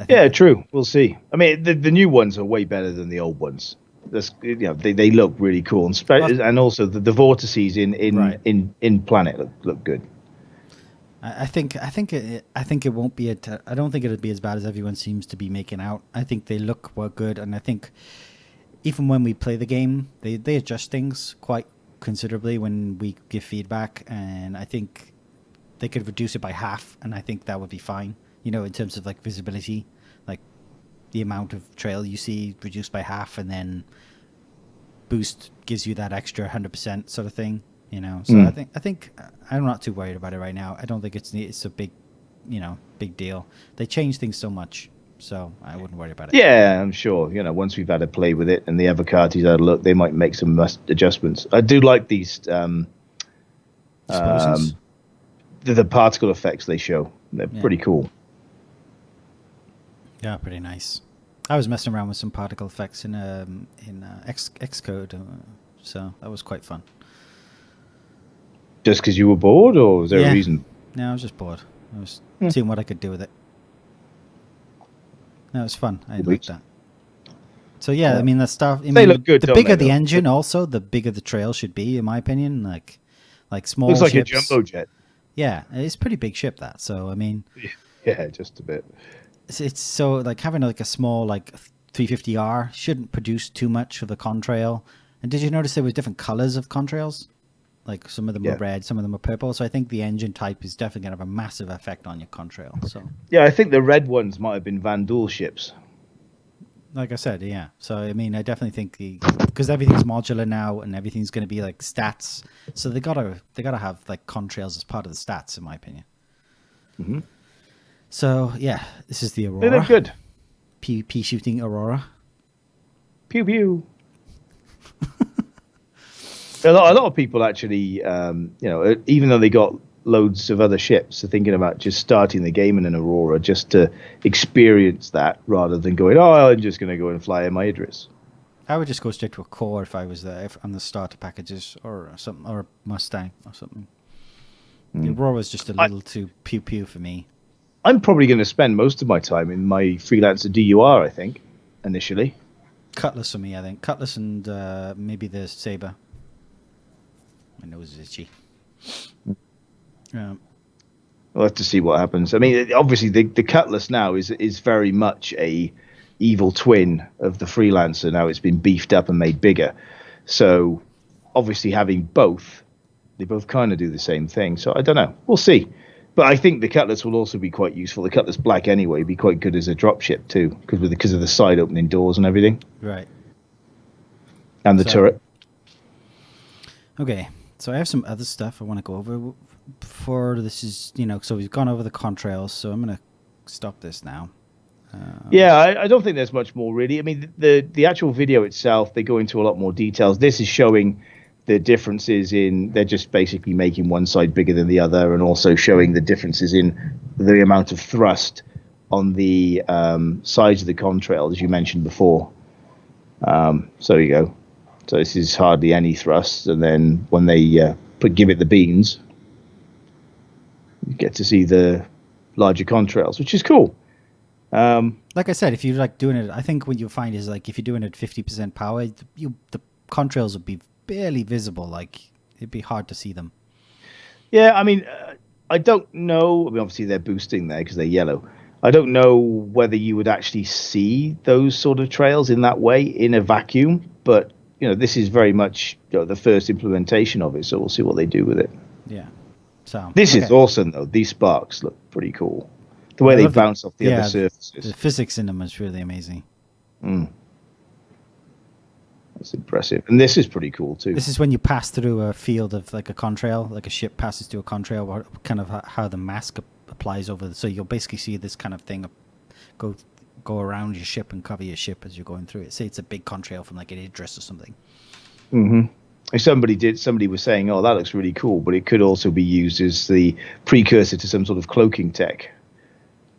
Yeah, true. We'll see. I mean, the new ones are way better than the old ones. They look really cool, and also the vortices in Planet look good. I think it won't be I don't think it'll be as bad as everyone seems to be making out. I think they look good, and I think even when we play the game, they adjust things quite considerably when we give feedback, and I think they could reduce it by half, and I think that would be fine. You know, in terms of like visibility, like the amount of trail you see reduced by half, and then boost gives you that extra 100% sort of thing. You know, so I think I'm not too worried about it right now. I don't think it's a big, big deal. They change things so much, so I wouldn't worry about it. Yeah, I'm sure. You know, once we've had a play with it and the other carties had a look, they might make some adjustments. I do like these Explosions. the particle effects they show. They're pretty cool. Yeah, pretty nice. I was messing around with some particle effects in Xcode, so that was quite fun. Just because you were bored, or was there a reason? No, I was just bored. I was seeing what I could do with it. No, it was fun. I liked that. So yeah, I mean the stuff. They look good. The bigger the engine, also, the bigger the trail should be, in my opinion. Like small. Looks like ships. a jumbo jet. Yeah, it's a pretty big ship. That. So I mean. Yeah, just a bit. It's so like having like a small like 350R shouldn't produce too much of the contrail. And did you notice there was different colors of contrails? Like some of them were red, some of them were purple. So I think the engine type is definitely going to have a massive effect on your contrail. So yeah, I think the red ones might have been Van Doel ships. like I said, yeah. So I mean, I definitely think because everything's modular now and everything's going to be like stats. So they gotta have like contrails as part of the stats, in my opinion. Mm-hmm. So yeah, this is the Aurora. They look good. PvP shooting Aurora. Pew pew. A lot of people actually, even though they got loads of other ships, are thinking about just starting the game in an Aurora just to experience that rather than going, I'm just going to go and fly in my Idris. I would just go straight to a core if I was there, on the starter packages or something, or a Mustang or something. The Aurora was just a little too pew pew for me. I'm probably going to spend most of my time in my freelancer DUR, I think, initially. Cutlass for me, I think. Cutlass and maybe the Saber. My nose is itchy. We'll have to see what happens. I mean, obviously, the Cutlass now is very much a evil twin of the freelancer. Now it's been beefed up and made bigger. So, obviously, having both, they both kind of do the same thing. So, I don't know. We'll see. But I think the Cutlass will also be quite useful. The Cutlass Black, anyway, would be quite good as a dropship, too, because of the side opening doors and everything. Right. And the turret. Okay. So I have some other stuff I want to go over before this is, so we've gone over the contrails, so I'm going to stop this now. I don't think there's much more, really. I mean, the actual video itself, they go into a lot more details. This is showing the differences they're just basically making one side bigger than the other and also showing the differences in the amount of thrust on the sides of the contrail, as you mentioned before. So there you go. So this is hardly any thrust, and then when they give it the beans, you get to see the larger contrails, which is cool. Like I said, if you like doing it, I think what you'll find is like if you're doing it 50% power, the contrails would be barely visible. Like it'd be hard to see them. Yeah, I mean, I don't know. I mean, obviously they're boosting there because they're yellow. I don't know whether you would actually see those sort of trails in that way in a vacuum, but this is very much the first implementation of it, so we'll see what they do with it. Yeah. So this is awesome, though. These sparks look pretty cool. The way they bounce off the other surfaces. The physics in them is really amazing. That's impressive. And this is pretty cool, too. This is when you pass through a field of like a contrail, like a ship passes through a contrail, or kind of how the mask applies over. So you'll basically see this kind of thing go around your ship and cover your ship as you're going through it. Say it's a big contrail from like an Idris or something. Mm-hmm. Somebody was saying, that looks really cool, but it could also be used as the precursor to some sort of cloaking tech.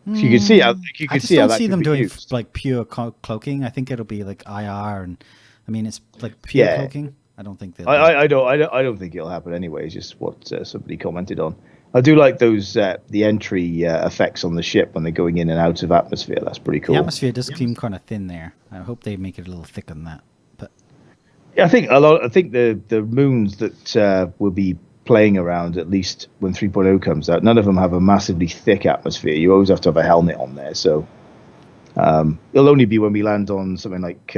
So you could see how I don't see them doing like pure cloaking. I think it'll be like IR, and I mean it's like pure cloaking. I don't think that. I don't think it'll happen anyway. It's just what somebody commented on. I do like those the entry effects on the ship when they're going in and out of atmosphere. That's pretty cool. The atmosphere does seem kind of thin there. I hope they make it a little thicker than that. But yeah, I think the moons that will be playing around, at least when 3.0 comes out, none of them have a massively thick atmosphere. You always have to have a helmet on there. So it'll only be when we land on something like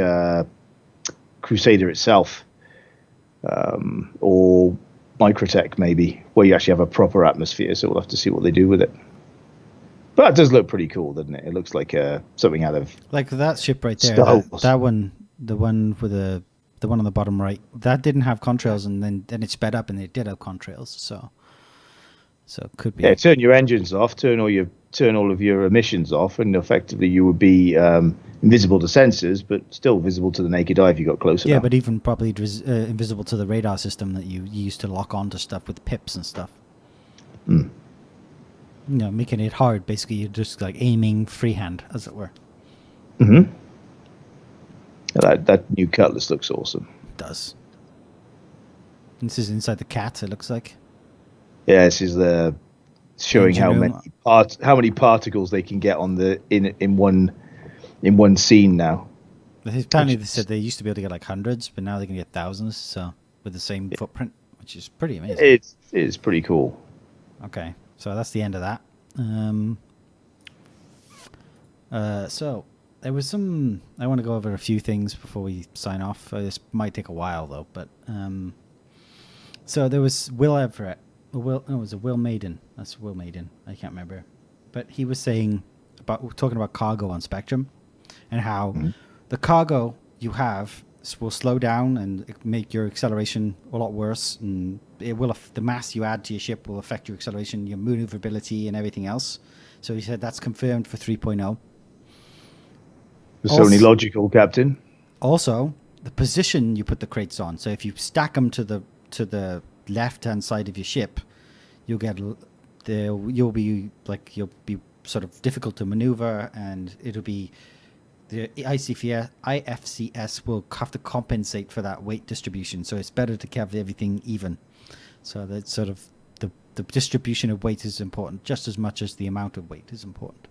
Crusader itself, or Microtech maybe, where you actually have a proper atmosphere. So we'll have to see what they do with it. But it does look pretty cool, doesn't it? It looks like something out of Like that ship right there. Star Wars. That one, the one with the one on the bottom right, that didn't have contrails, and then it sped up, and it did have contrails. So it could be. Yeah, turn your engines off, turn all of your emissions off, and effectively you would be invisible to sensors, but still visible to the naked eye if you got close enough. Yeah, but even probably invisible to the radar system that you used to lock onto stuff with pips and stuff. Mm. You know, making it hard. Basically, you're just like aiming freehand, as it were. Mm-hmm. That new Cutlass looks awesome. It does. And this is inside the cat. It looks like. Yeah, this is showing Engine how many particles they can get on in one scene now. Apparently, they said they used to be able to get like hundreds, but now they can get thousands. So with the same footprint, which is pretty amazing. It is pretty cool. Okay, so that's the end of that. So there was some. I want to go over a few things before we sign off. This might take a while though, but so there was Will Everett. It was a Will Maiden. That's Will Maiden. I can't remember, but he was talking about cargo on Spectrum, and how the cargo you have will slow down and make your acceleration a lot worse, and the mass you add to your ship will affect your acceleration, your maneuverability, and everything else. So he said that's confirmed for 3.0. It's only logical, Captain. Also, the position you put the crates on. So if you stack them to the left-hand side of your ship, you'll be sort of difficult to maneuver, and it'll be the IFCS will have to compensate for that weight distribution. So it's better to have everything even. So that sort of the distribution of weight is important just as much as the amount of weight is important.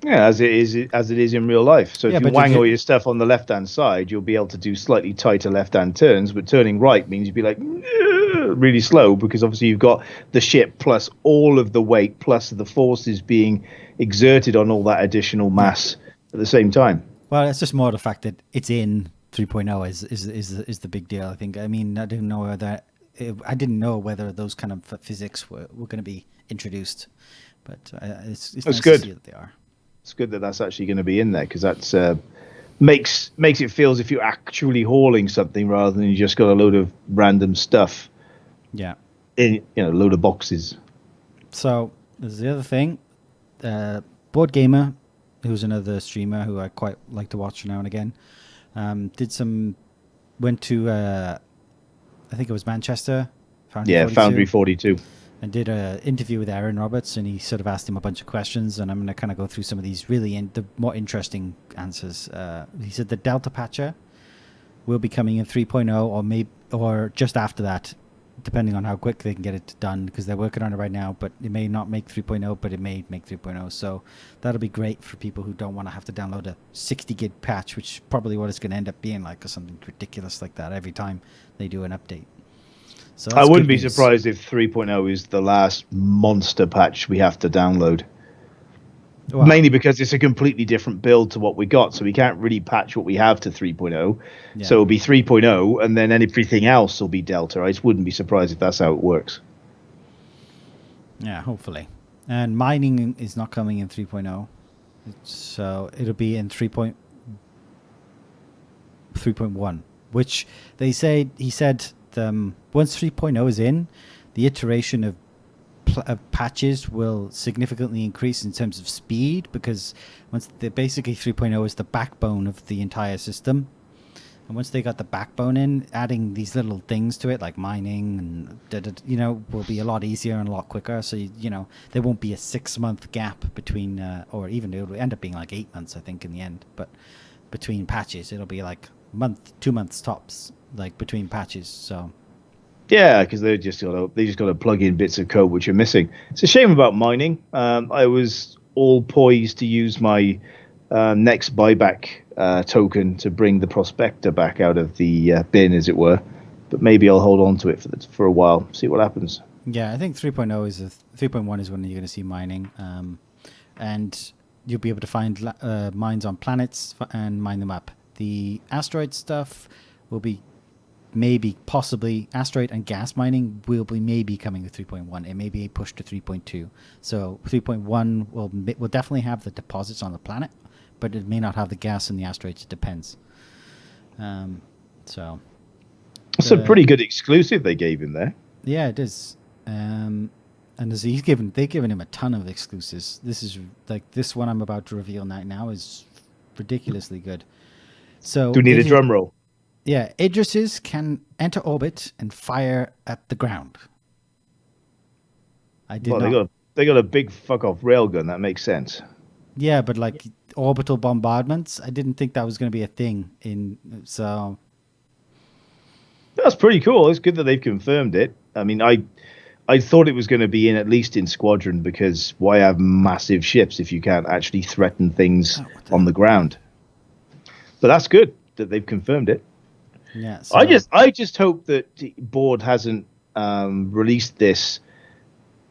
Yeah, as it is in real life. So if you wang all your stuff on the left-hand side, you'll be able to do slightly tighter left-hand turns, but turning right means you'd be like really slow, because obviously you've got the ship plus all of the weight plus the forces being exerted on all that additional mass at the same time. Well, it's just more the fact that it's in 3.0 is the big deal, I think. I mean, I didn't know whether those kind of physics were going to be introduced, but it's nice good to see that they are. It's good that that's actually going to be in there, because that's makes it feel as if you're actually hauling something rather than you just got a load of random stuff. Yeah, in a load of boxes. So there's the other thing. Board Gamer, who's another streamer who I quite like to watch now and again, went to I think it was Manchester. Foundry 42. And did an interview with Aaron Roberts, and he sort of asked him a bunch of questions, and I'm going to kind of go through some of these the more interesting answers. He said the Delta Patcher will be coming in 3.0 or just after that, depending on how quick they can get it done, because they're working on it right now, but it may not make 3.0, but it may make 3.0. So that'll be great for people who don't want to have to download a 60 gig patch, which is probably what it's going to end up being like, or something ridiculous like that every time they do an update. So I wouldn't be surprised if 3.0 is the last monster patch we have to download. Well, mainly because it's a completely different build to what we got, so we can't really patch what we have to 3.0. Yeah. So it'll be 3.0, and then everything else will be Delta. I just wouldn't be surprised if that's how it works. Yeah, hopefully. And mining is not coming in 3.0, so it'll be in 3.1, which he said once 3.0 is in, the iteration of patches will significantly increase in terms of speed, because basically 3.0 is the backbone of the entire system, and once they got the backbone in, adding these little things to it like mining and will be a lot easier and a lot quicker. So there won't be a 6-month gap between or even it'll end up being like 8 months, I think, in the end, but between patches it'll be like 2 months tops, like between patches. So yeah, because they just got to plug in bits of code which are missing. It's a shame about mining. I was all poised to use my next buyback token to bring the Prospector back out of the bin, as it were. But maybe I'll hold on to it for a while, see what happens. Yeah, I think 3.1 is when you're going to see mining, and you'll be able to find mines on planets and mine them up. The asteroid stuff will be maybe possibly asteroid and gas mining will be maybe coming with 3.1. It may be pushed to 3.2. So 3.1 will definitely have the deposits on the planet, but it may not have the gas and the asteroids. It depends. So That's a pretty good exclusive they gave him there. yeah, it is. And they've given him a ton of exclusives. This is like this one I'm about to reveal now is ridiculously good. So Do we need a drum roll? Yeah, Idrises can enter orbit and fire at the ground. They got a big fuck off railgun. That makes sense. Yeah, but like orbital bombardments, I didn't think that was going to be a thing. So That's pretty cool. It's good that they've confirmed it. I mean, I thought it was going to be at least in Squadron, because why have massive ships if you can't actually threaten things on the ground? But that's good that they've confirmed it. yeah, so, I just hope that Board hasn't released this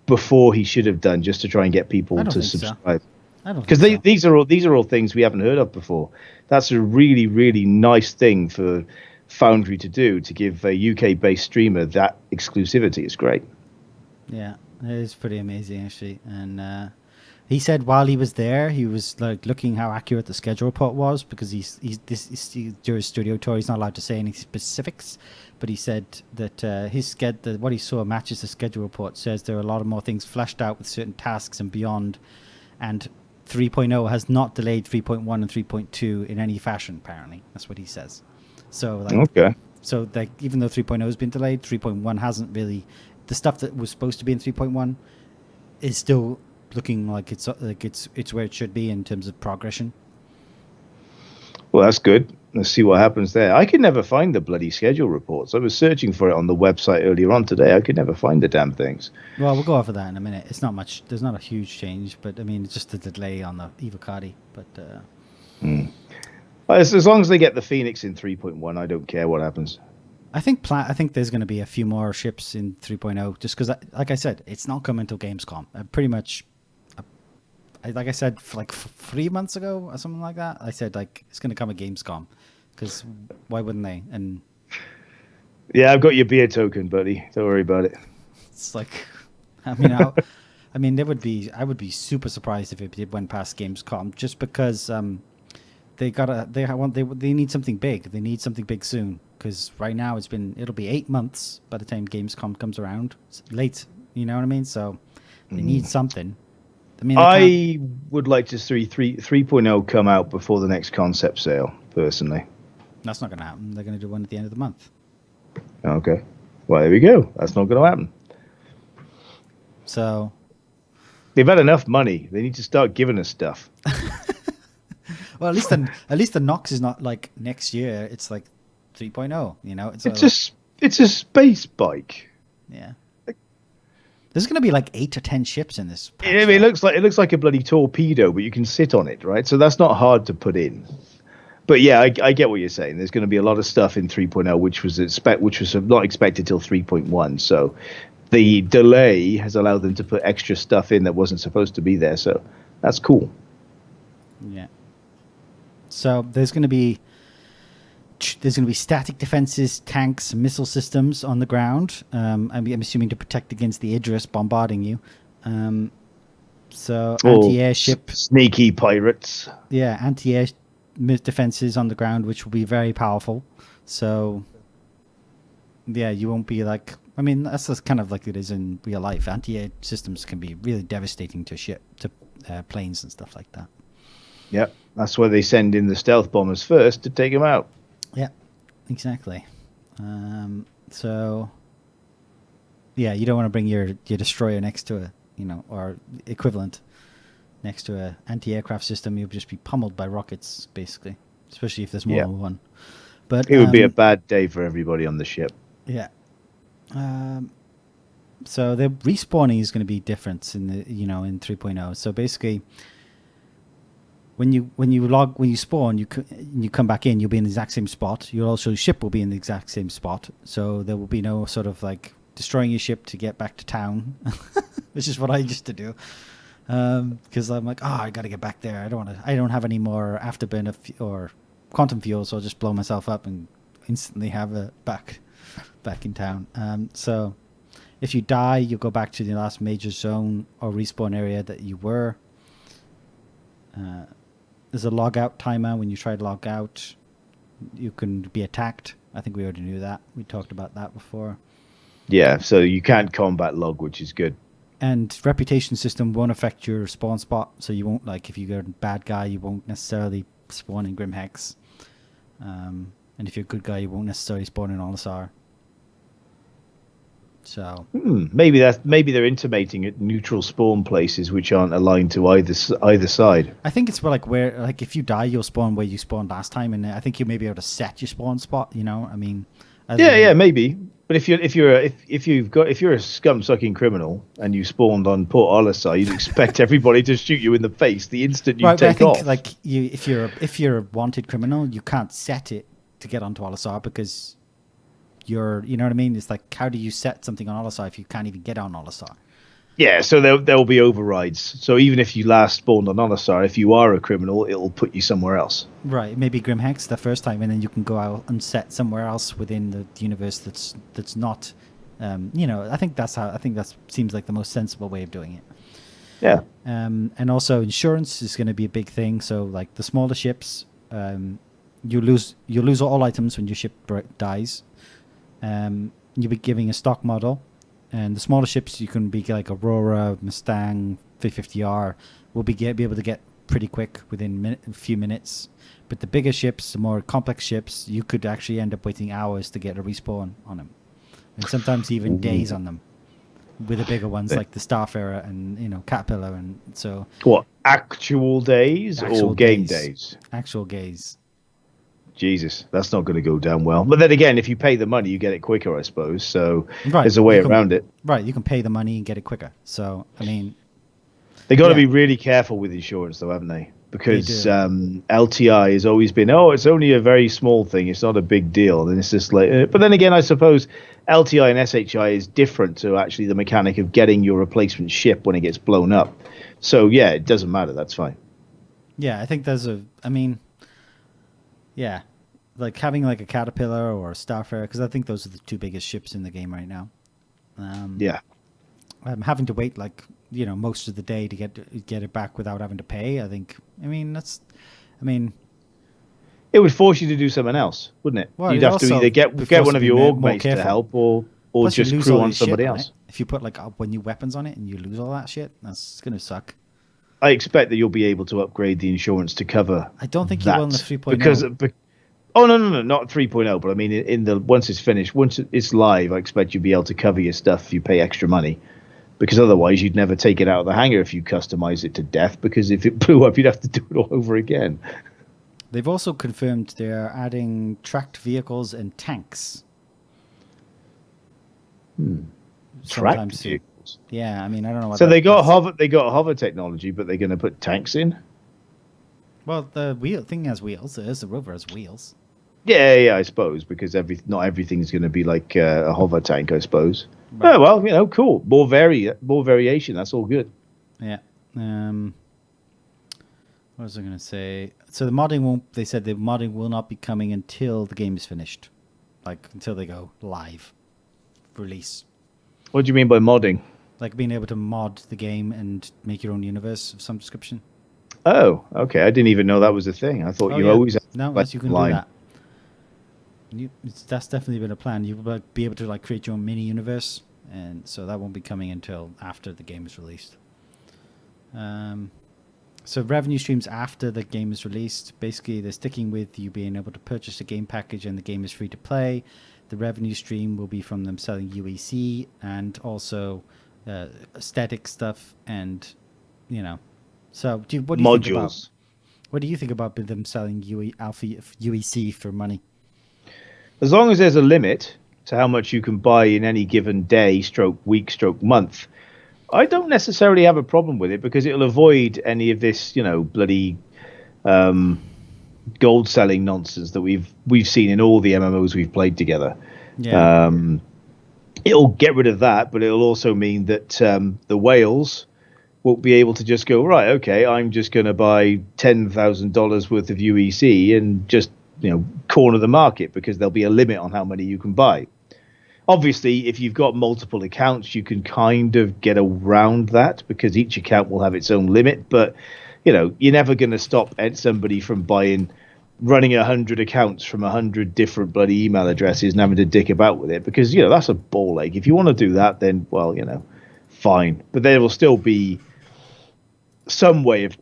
before he should have done, just to try and get people to subscribe. Because these are all things we haven't heard of before. That's a really, really nice thing for Foundry to do, to give a UK-based streamer that exclusivity. Is great. Yeah, it is pretty amazing actually. And he said while he was there, he was like looking how accurate the schedule report was, because he's during his studio tour, he's not allowed to say any specifics, but he said that what he saw matches the schedule report. Says there are a lot of more things fleshed out with certain tasks and beyond, and 3.0 has not delayed 3.1 and 3.2 in any fashion. Apparently, that's what he says. So like, okay. So like, even though 3.0 has been delayed, 3.1 hasn't really. The stuff that was supposed to be in 3.1 is still looking like it's where it should be in terms of progression. Well, that's good. Let's see what happens there. I could never find the bloody schedule reports. I was searching for it on the website earlier on today. I could never find the damn things. Well, we'll go over that in a minute. It's not much. There's not a huge change, but I mean, it's just a delay on the Evocati. But as long as they get the Phoenix in 3.1, I don't care what happens. I think there's going to be a few more ships in 3.0, just because, like I said, it's not coming until Gamescom. Pretty much, like I said, like 3 months ago or something like that. I said like it's going to come at Gamescom, because why wouldn't they? And yeah, I've got your beer token, buddy. Don't worry about it. It's like, I mean, I would be super surprised if it went past Gamescom, just because they need something big. They need something big soon. Because right now it'll be 8 months by the time Gamescom comes around. It's late, you know what I mean? So they need something. I mean, I would like to see 3.0 come out before the next concept sale, personally. That's not going to happen. They're going to do one at the end of the month. Okay. Well, there we go. That's not going to happen. So they've had enough money. They need to start giving us stuff. Well, at least the Nox is not like next year. It's like 3.0, you know. It's a space bike. Yeah. There's going to be like 8 to 10 ships in this patch, it looks like a bloody torpedo, but you can sit on it, right? So that's not hard to put in. But yeah, I get what you're saying. There's going to be a lot of stuff in 3.0 which was not expected till 3.1. So the delay has allowed them to put extra stuff in that wasn't supposed to be there. So that's cool. Yeah. So there's going to be static defenses, tanks, missile systems on the ground. I'm assuming to protect against the Idris bombarding you. So anti-airship, sneaky pirates. Yeah, anti-air defenses on the ground, which will be very powerful. So yeah, you won't be like. I mean, that's just kind of like it is in real life. Anti-air systems can be really devastating to planes and stuff like that. Yep, that's why they send in the stealth bombers first to take them out. Yeah, exactly. So, yeah, you don't want to bring your destroyer next to or equivalent next to a anti-aircraft system. You'll just be pummeled by rockets, basically, especially if there's more than one. But it would be a bad day for everybody on the ship. Yeah. So the respawning is going to be different in in 3.0. So basically, when you spawn, you come back in, you'll be in the exact same spot. Your ship will be in the exact same spot. So there will be no sort of like destroying your ship to get back to town, which is what I used to do. Because I'm like, I got to get back there. I don't have any more afterburn or quantum fuel, so I'll just blow myself up and instantly have it back in town. So if you die, you go back to the last major zone or respawn area that you were. There's a log out timer. When you try to log out, you can be attacked. I think we already knew that. We talked about that before. Yeah, so you can't combat log, which is good. And reputation system won't affect your spawn spot, so you won't, like, if you're a bad guy, you won't necessarily spawn in Grim Hex. And if you're a good guy, you won't necessarily spawn in Olisar. So maybe they're intimating at neutral spawn places which aren't aligned to either side. I think it's where if you die, you'll spawn where you spawned last time, and I think you may be able to set your spawn spot. You know, I mean, Yeah, maybe. But if you're a scum-sucking criminal and you spawned on Port Olisar, you'd expect everybody to shoot you in the face the instant you take off. Like if you're a wanted criminal, you can't set it to get onto Olisar because you know what I mean? It's like, how do you set something on Olisar if you can't even get on Olisar? Yeah, so there'll be overrides. So even if you last spawned on Olisar, if you are a criminal, it'll put you somewhere else. Right, maybe Grim Hex the first time, and then you can go out and set somewhere else within the universe that's not. I think that seems like the most sensible way of doing it. Yeah. And also insurance is going to be a big thing. So like the smaller ships, you lose all items when your ship dies. You'll be giving a stock model. And the smaller ships, you can be like Aurora, Mustang, 350R, will be able to get pretty quick within a few minutes. But the bigger ships, the more complex ships, you could actually end up waiting hours to get a respawn on them. And sometimes even days on them. With the bigger ones like the Starfarer and, Caterpillar. And so. What, actual days or game days? Actual days. Jesus, that's not going to go down well. But then again, if you pay the money, you get it quicker, I suppose. So there's a way around it. Right, you can pay the money and get it quicker. So, I mean... They got to be really careful with insurance, though, haven't they? Because LTI has always been, it's only a very small thing. It's not a big deal. And it's just like... But then again, I suppose LTI and SHI is different to actually the mechanic of getting your replacement ship when it gets blown up. So, yeah, it doesn't matter. That's fine. Yeah, I think yeah, like having like a Caterpillar or a Starfarer, because I think those are the two biggest ships in the game right now. Yeah. Having to wait most of the day to get it back without having to pay. It would force you to do something else, wouldn't it? Well, you'd have to either get one of your org mates to help or Plus just crew on somebody else. If you put like new weapons on it and you lose all that shit, that's gonna suck. I expect that you'll be able to upgrade the insurance to cover. I don't think you will in the 3.0. No, not 3.0. But I mean, once it's finished, once it's live, I expect you'll be able to cover your stuff if you pay extra money. Because otherwise, you'd never take it out of the hangar if you customize it to death. Because if it blew up, you'd have to do it all over again. They've also confirmed they're adding tracked vehicles and tanks. Tracked vehicles. Yeah, I don't know what. So they got hover technology, but they're going to put tanks in. Well, the wheel thing has wheels. The rover has wheels. Yeah, I suppose because not everything's going to be like a hover tank, I suppose. Right. Oh well, cool. More variation. That's all good. Yeah. What was I going to say? So the modding They said the modding will not be coming until the game is finished, like until they go live, release. What do you mean by modding? Like being able to mod the game and make your own universe of some description. Oh, okay. I didn't even know that was a thing. I thought always had you can do that. That's definitely been a plan. You will be able to create your own mini universe, and so that won't be coming until after the game is released. So revenue streams after the game is released, basically they're sticking with you being able to purchase a game package and the game is free to play. The revenue stream will be from them selling UEC and also aesthetic stuff and, So what do you modules. Think about? What do you think about them selling UEC for money? As long as there's a limit to how much you can buy in any given day, stroke week, stroke month, I don't necessarily have a problem with it because it'll avoid any of this, bloody gold selling nonsense that we've seen in all the MMOs we've played together. Yeah. It'll get rid of that, but it'll also mean that the whales won't be able to just go, right, okay, I'm just going to buy $10,000 worth of UEC and just corner the market, because there'll be a limit on how many you can buy. Obviously, if you've got multiple accounts, you can kind of get around that, because each account will have its own limit. But, you're never going to stop somebody from running 100 accounts from 100 different bloody email addresses and having to dick about with it, because, that's a ball ache. If you want to do that, then, well, fine. But there will still be some way of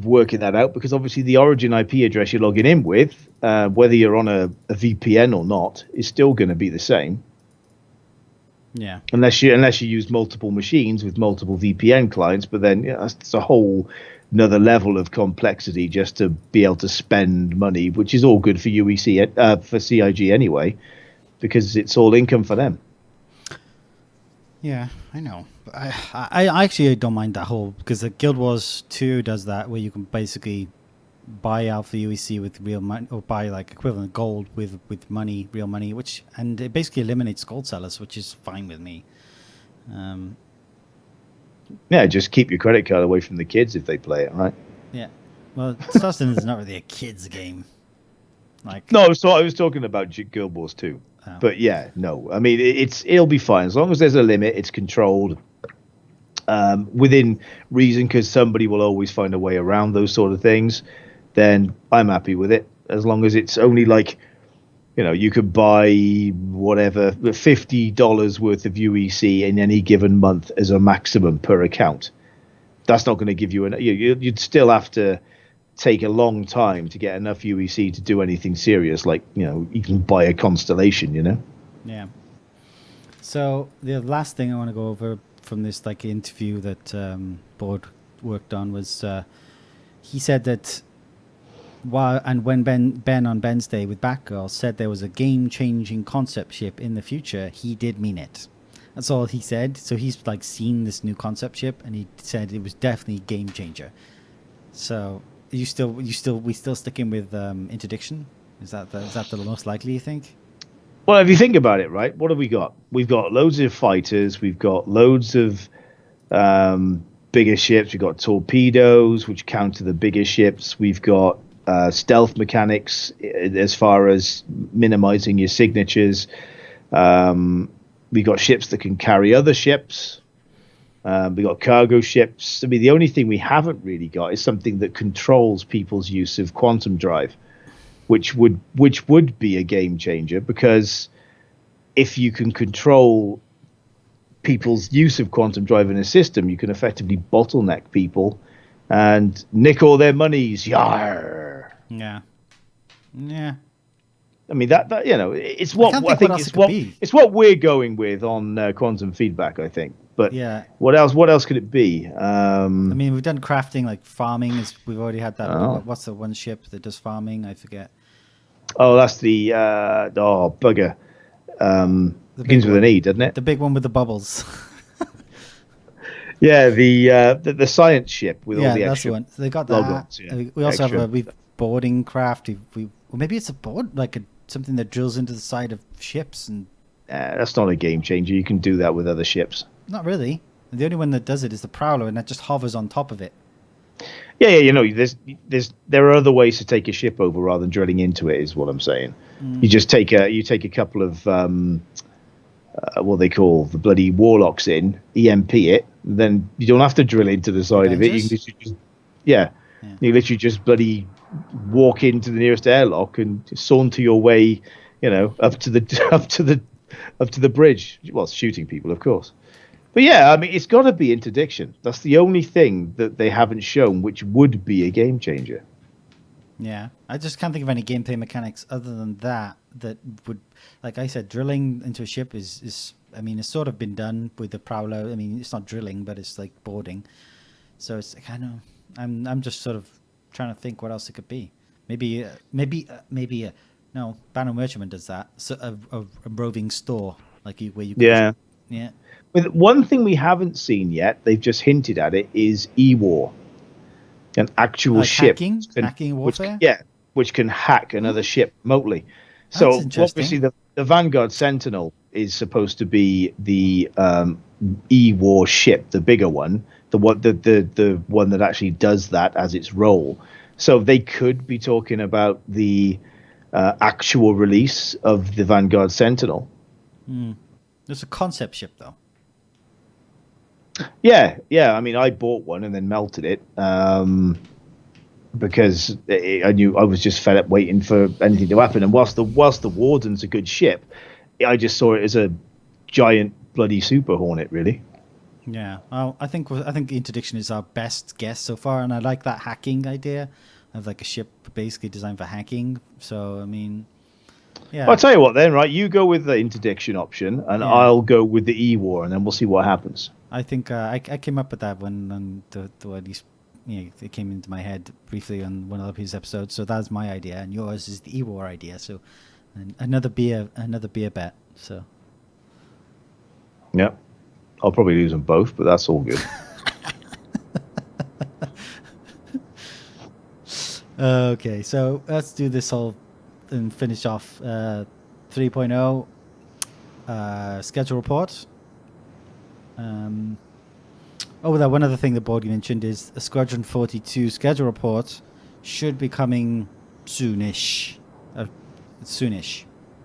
working that out, because obviously the origin IP address you're logging in with, whether you're on a VPN or not, is still going to be the same. Yeah. Unless you use multiple machines with multiple VPN clients, but then that's a whole another level of complexity just to be able to spend money, which is all good for UEC for CIG anyway, because it's all income for them. Yeah, I know. I actually don't mind that whole, because the Guild Wars 2 does that, where you can basically buy Alpha UEC with real money, or buy like equivalent gold with money, real money, and it basically eliminates gold sellers, which is fine with me. Yeah, just keep your credit card away from the kids if they play it, right? Yeah. Well, Star Citizen is not really a kids game. No, so I was talking about Guild Wars 2. Oh. But yeah, no. I mean, it'll be fine as long as there's a limit. It's controlled within reason, because somebody will always find a way around those sort of things. Then I'm happy with it, as long as it's only you could buy whatever $50 worth of UEC in any given month as a maximum per account. That's not going to give you you'd still have to take a long time to get enough UEC to do anything serious, like you can buy a constellation. Yeah. So the last thing I want to go over from this interview that Board worked on was he said that when Ben on Ben's Day with Batgirl said there was a game-changing concept ship in the future, he did mean it. That's all he said. So he's seen this new concept ship, and he said it was definitely a game changer. So we still sticking with interdiction? Is that the most likely, you think? Well, if you think about it, right, what have we got? We've got loads of fighters. We've got loads of bigger ships. We've got torpedoes, which counter the bigger ships. We've got stealth mechanics as far as minimizing your signatures. We've got ships that can carry other ships. We've got cargo ships. I mean, the only thing we haven't really got is something that controls people's use of quantum drive, which would be a game changer, because if you can control people's use of quantum drive in a system, you can effectively bottleneck people and nick all their monies. Yar. Yeah. I mean that it's what I think it's what we're going with on quantum feedback, I think. But yeah, what else could it be? I mean, we've done crafting, farming. We've already had that. Oh. What's the one ship that does farming? I forget. Oh, that's the bugger. Begins with an E, doesn't it? The big one with the bubbles. Yeah, the science ship with all the extra. That's the one. So they got that. Logos, yeah. We also have a boarding craft. Maybe it's a board, something that drills into the side of ships. And that's not a game changer. You can do that with other ships. Not really. The only one that does it is the Prowler, and that just hovers on top of it. Yeah. There are other ways to take a ship over rather than drilling into it, is what I'm saying. You just take a couple of what they call the bloody warlocks in, EMP it, then you don't have to drill into the side of it. You can literally just, you literally just bloody walk into the nearest airlock and saunter your way, up to the bridge. Well, shooting people, of course. But yeah, I mean, it's got to be interdiction. That's the only thing that they haven't shown which would be a game changer. Yeah, I just can't think of any gameplay mechanics other than that would, like I said, drilling into a ship is I mean, it's sort of been done with the Prowler. I mean, it's not drilling, but it's like boarding. So it's kind of, I'm just sort of trying to think what else it could be. Maybe no, Banner Merchantman does that. So a roving store, where you yeah. But one thing we haven't seen yet, they've just hinted at it, is E-War. An actual ship. Hacking warfare? Which can hack another ship remotely. So obviously the Vanguard Sentinel is supposed to be the E-War ship, the bigger one, the one that actually does that as its role. So they could be talking about the actual release of the Vanguard Sentinel. There's a concept ship though. Yeah. I mean, I bought one and then melted it because I knew I was just fed up waiting for anything to happen. And whilst the Warden's a good ship, I just saw it as a giant bloody Super Hornet, really. Yeah, well, I think interdiction is our best guess so far, and I like that hacking idea of like a ship basically designed for hacking. So I mean, yeah. I'll tell you what then, right? You go with the interdiction option, and I'll go with the E-War, and then we'll see what happens. I think I came up with that when at least it came into my head briefly on one of the previous episodes. So that's my idea, and yours is the E-War idea. So another beer bet. So yeah, I'll probably lose them both, but that's all good. Okay, so let's do this whole and finish off 3.0 schedule report. One other thing the board mentioned is a Squadron 42 schedule report should be coming soonish.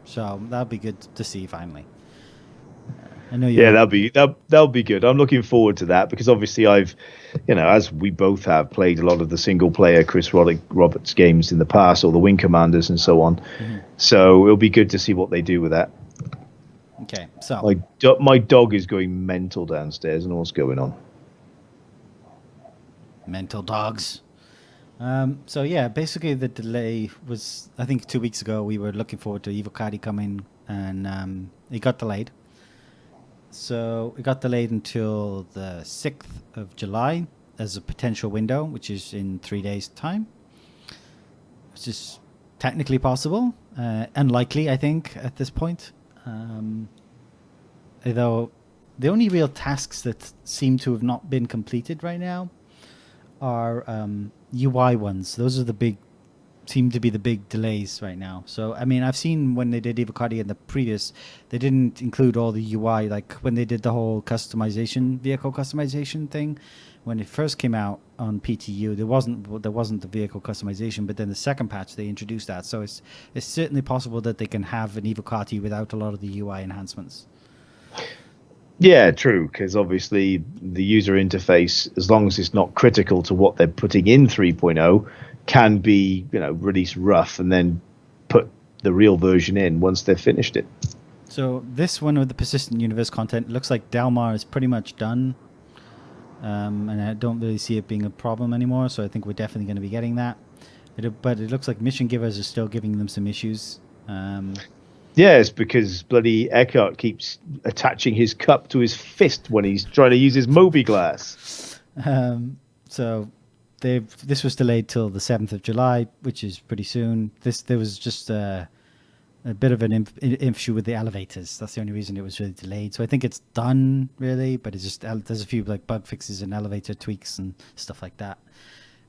So that'll be good to see finally. I know that'll be good. I'm looking forward to that because obviously I've, as we both have played a lot of the single player Chris Roberts games in the past, or the Wing Commanders and so on. Mm-hmm. So it'll be good to see what they do with that. Okay, so my dog is going mental downstairs, and what's going on? Mental dogs. So yeah, basically the delay was, I think 2 weeks ago we were looking forward to Evocati coming, and it got delayed. So it got delayed until the 6th of July as a potential window, which is in 3 days' time, which is technically possible. Unlikely, I think, at this point. Although the only real tasks that seem to have not been completed right now are UI ones. Those are seem to be the big delays right now. So, I mean, I've seen when they did Evocati in the previous, they didn't include all the UI, like when they did the whole vehicle customization thing. When it first came out on PTU, there wasn't the vehicle customization, but then the second patch they introduced that. So it's certainly possible that they can have an Evocati without a lot of the UI enhancements. Yeah, true, because obviously the user interface, as long as it's not critical to what they're putting in 3.0, can be, released rough and then put the real version in once they've finished it. So this one with the persistent universe content looks like Delmar is pretty much done. And I don't really see it being a problem anymore, so I think we're definitely going to be getting that. But it looks like mission givers are still giving them some issues. Yeah, it's because bloody Eckhart keeps attaching his cup to his fist when he's trying to use his Moby glass. So this was delayed till the 7th of July, which is pretty soon. There was just a bit of an issue with the elevators. That's the only reason it was really delayed. So I think it's done, really, but it's just there's a few like bug fixes and elevator tweaks and stuff like that.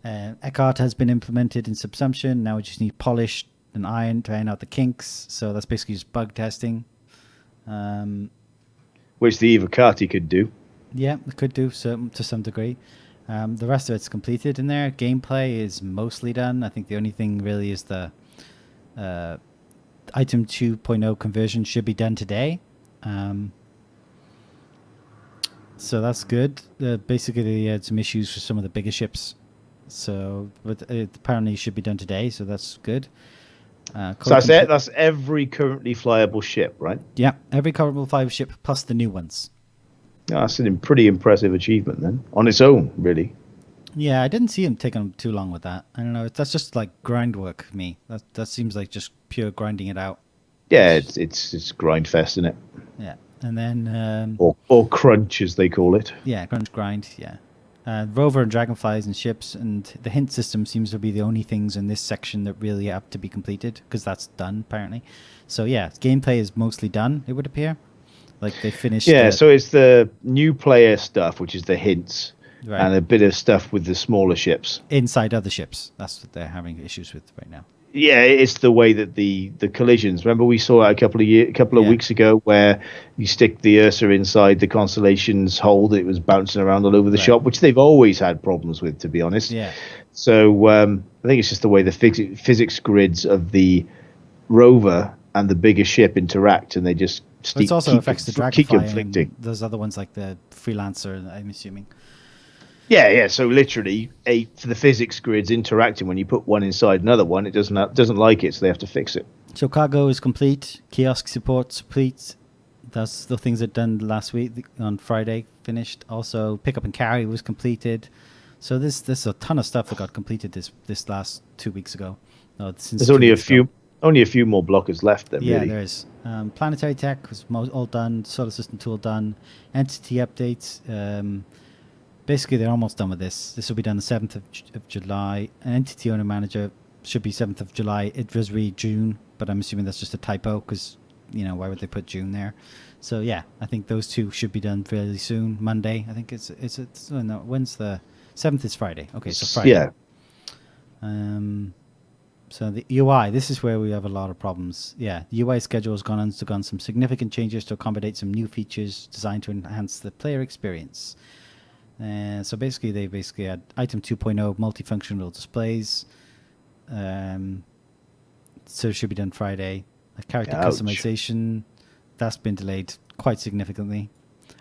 Eckhart has been implemented in Subsumption. Now we just need polished and iron to iron out the kinks. So that's basically just bug testing. Which the Evocati could do. Yeah, it could do to some degree. The rest of it's completed in there. Gameplay is mostly done. I think the only thing really is the item 2.0 conversion should be done today. So that's good. Basically, they had some issues with some of the bigger ships. So, but it apparently should be done today, so that's good. So that's it. That's every currently flyable ship, right? Yeah, every currently flyable ship plus the new ones. Yeah, that's a pretty impressive achievement then, on its own, really. Yeah, I didn't see him taking too long with that. I don't know. That's just like grind work for me. That seems like just pure grinding it out. Yeah, it's grind fest, isn't it? Yeah, and then or crunch as they call it. Yeah, crunch grind. Yeah. Rover and dragonflies and ships, and the hint system seems to be the only things in this section that really have to be completed, because that's done apparently. So yeah, gameplay is mostly done, it would appear. Like they finished. Yeah, so it's the new player stuff, which is the hints, right, and a bit of stuff with the smaller ships. Inside other ships. That's what they're having issues with right now. Yeah, it's the way that the collisions. Remember, we saw it a couple of weeks ago, where you stick the Ursa inside the Constellation's hold, it was bouncing around all over the shop, which they've always had problems with, to be honest. Yeah. So I think it's just the way the physics grids of the rover and the bigger ship interact, and they just But it also affects the keep Dragonfly conflicting. and those other ones like the Freelancer, I'm assuming. Yeah. So literally, for the physics grids interacting when you put one inside another one, it doesn't like it, so they have to fix it. So cargo is complete. Kiosk support's complete. That's the things that done last week on Friday finished. Also, pickup and carry was completed. So there's a ton of stuff that got completed this last 2 weeks ago. No, since There's 2 only a weeks ago. few more blockers left then. Yeah, really. there is. Planetary tech was all done. Solar system tool done. Entity updates. Basically, they're almost done with this. This will be done the 7th of July. An entity owner manager should be 7th of July. It was read June, but I'm assuming that's just a typo because, why would they put June there? So, yeah, I think those two should be done fairly soon. Monday, I think it's no, when's the 7th is Friday. Okay, so Friday. Yeah. So the UI, this is where we have a lot of problems. Yeah, the UI schedule has undergone some significant changes to accommodate some new features designed to enhance the player experience. So basically, they had item 2.0 multifunctional displays. So it should be done Friday. Character Ouch. customization, that's been delayed quite significantly.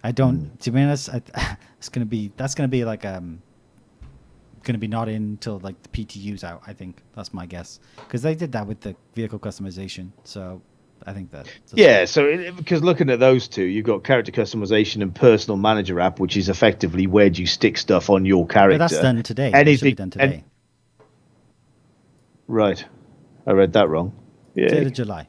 I don't. To be honest, that's gonna be like going to be not in until like the PTU's out. I think that's my guess because they did that with the vehicle customization. So I think that's because looking at those two, you've got character customization and personal manager app, which is effectively where do you stick stuff on your character. But that's done today. That should be done today. Right, I read that wrong. Yeah, 3rd of July.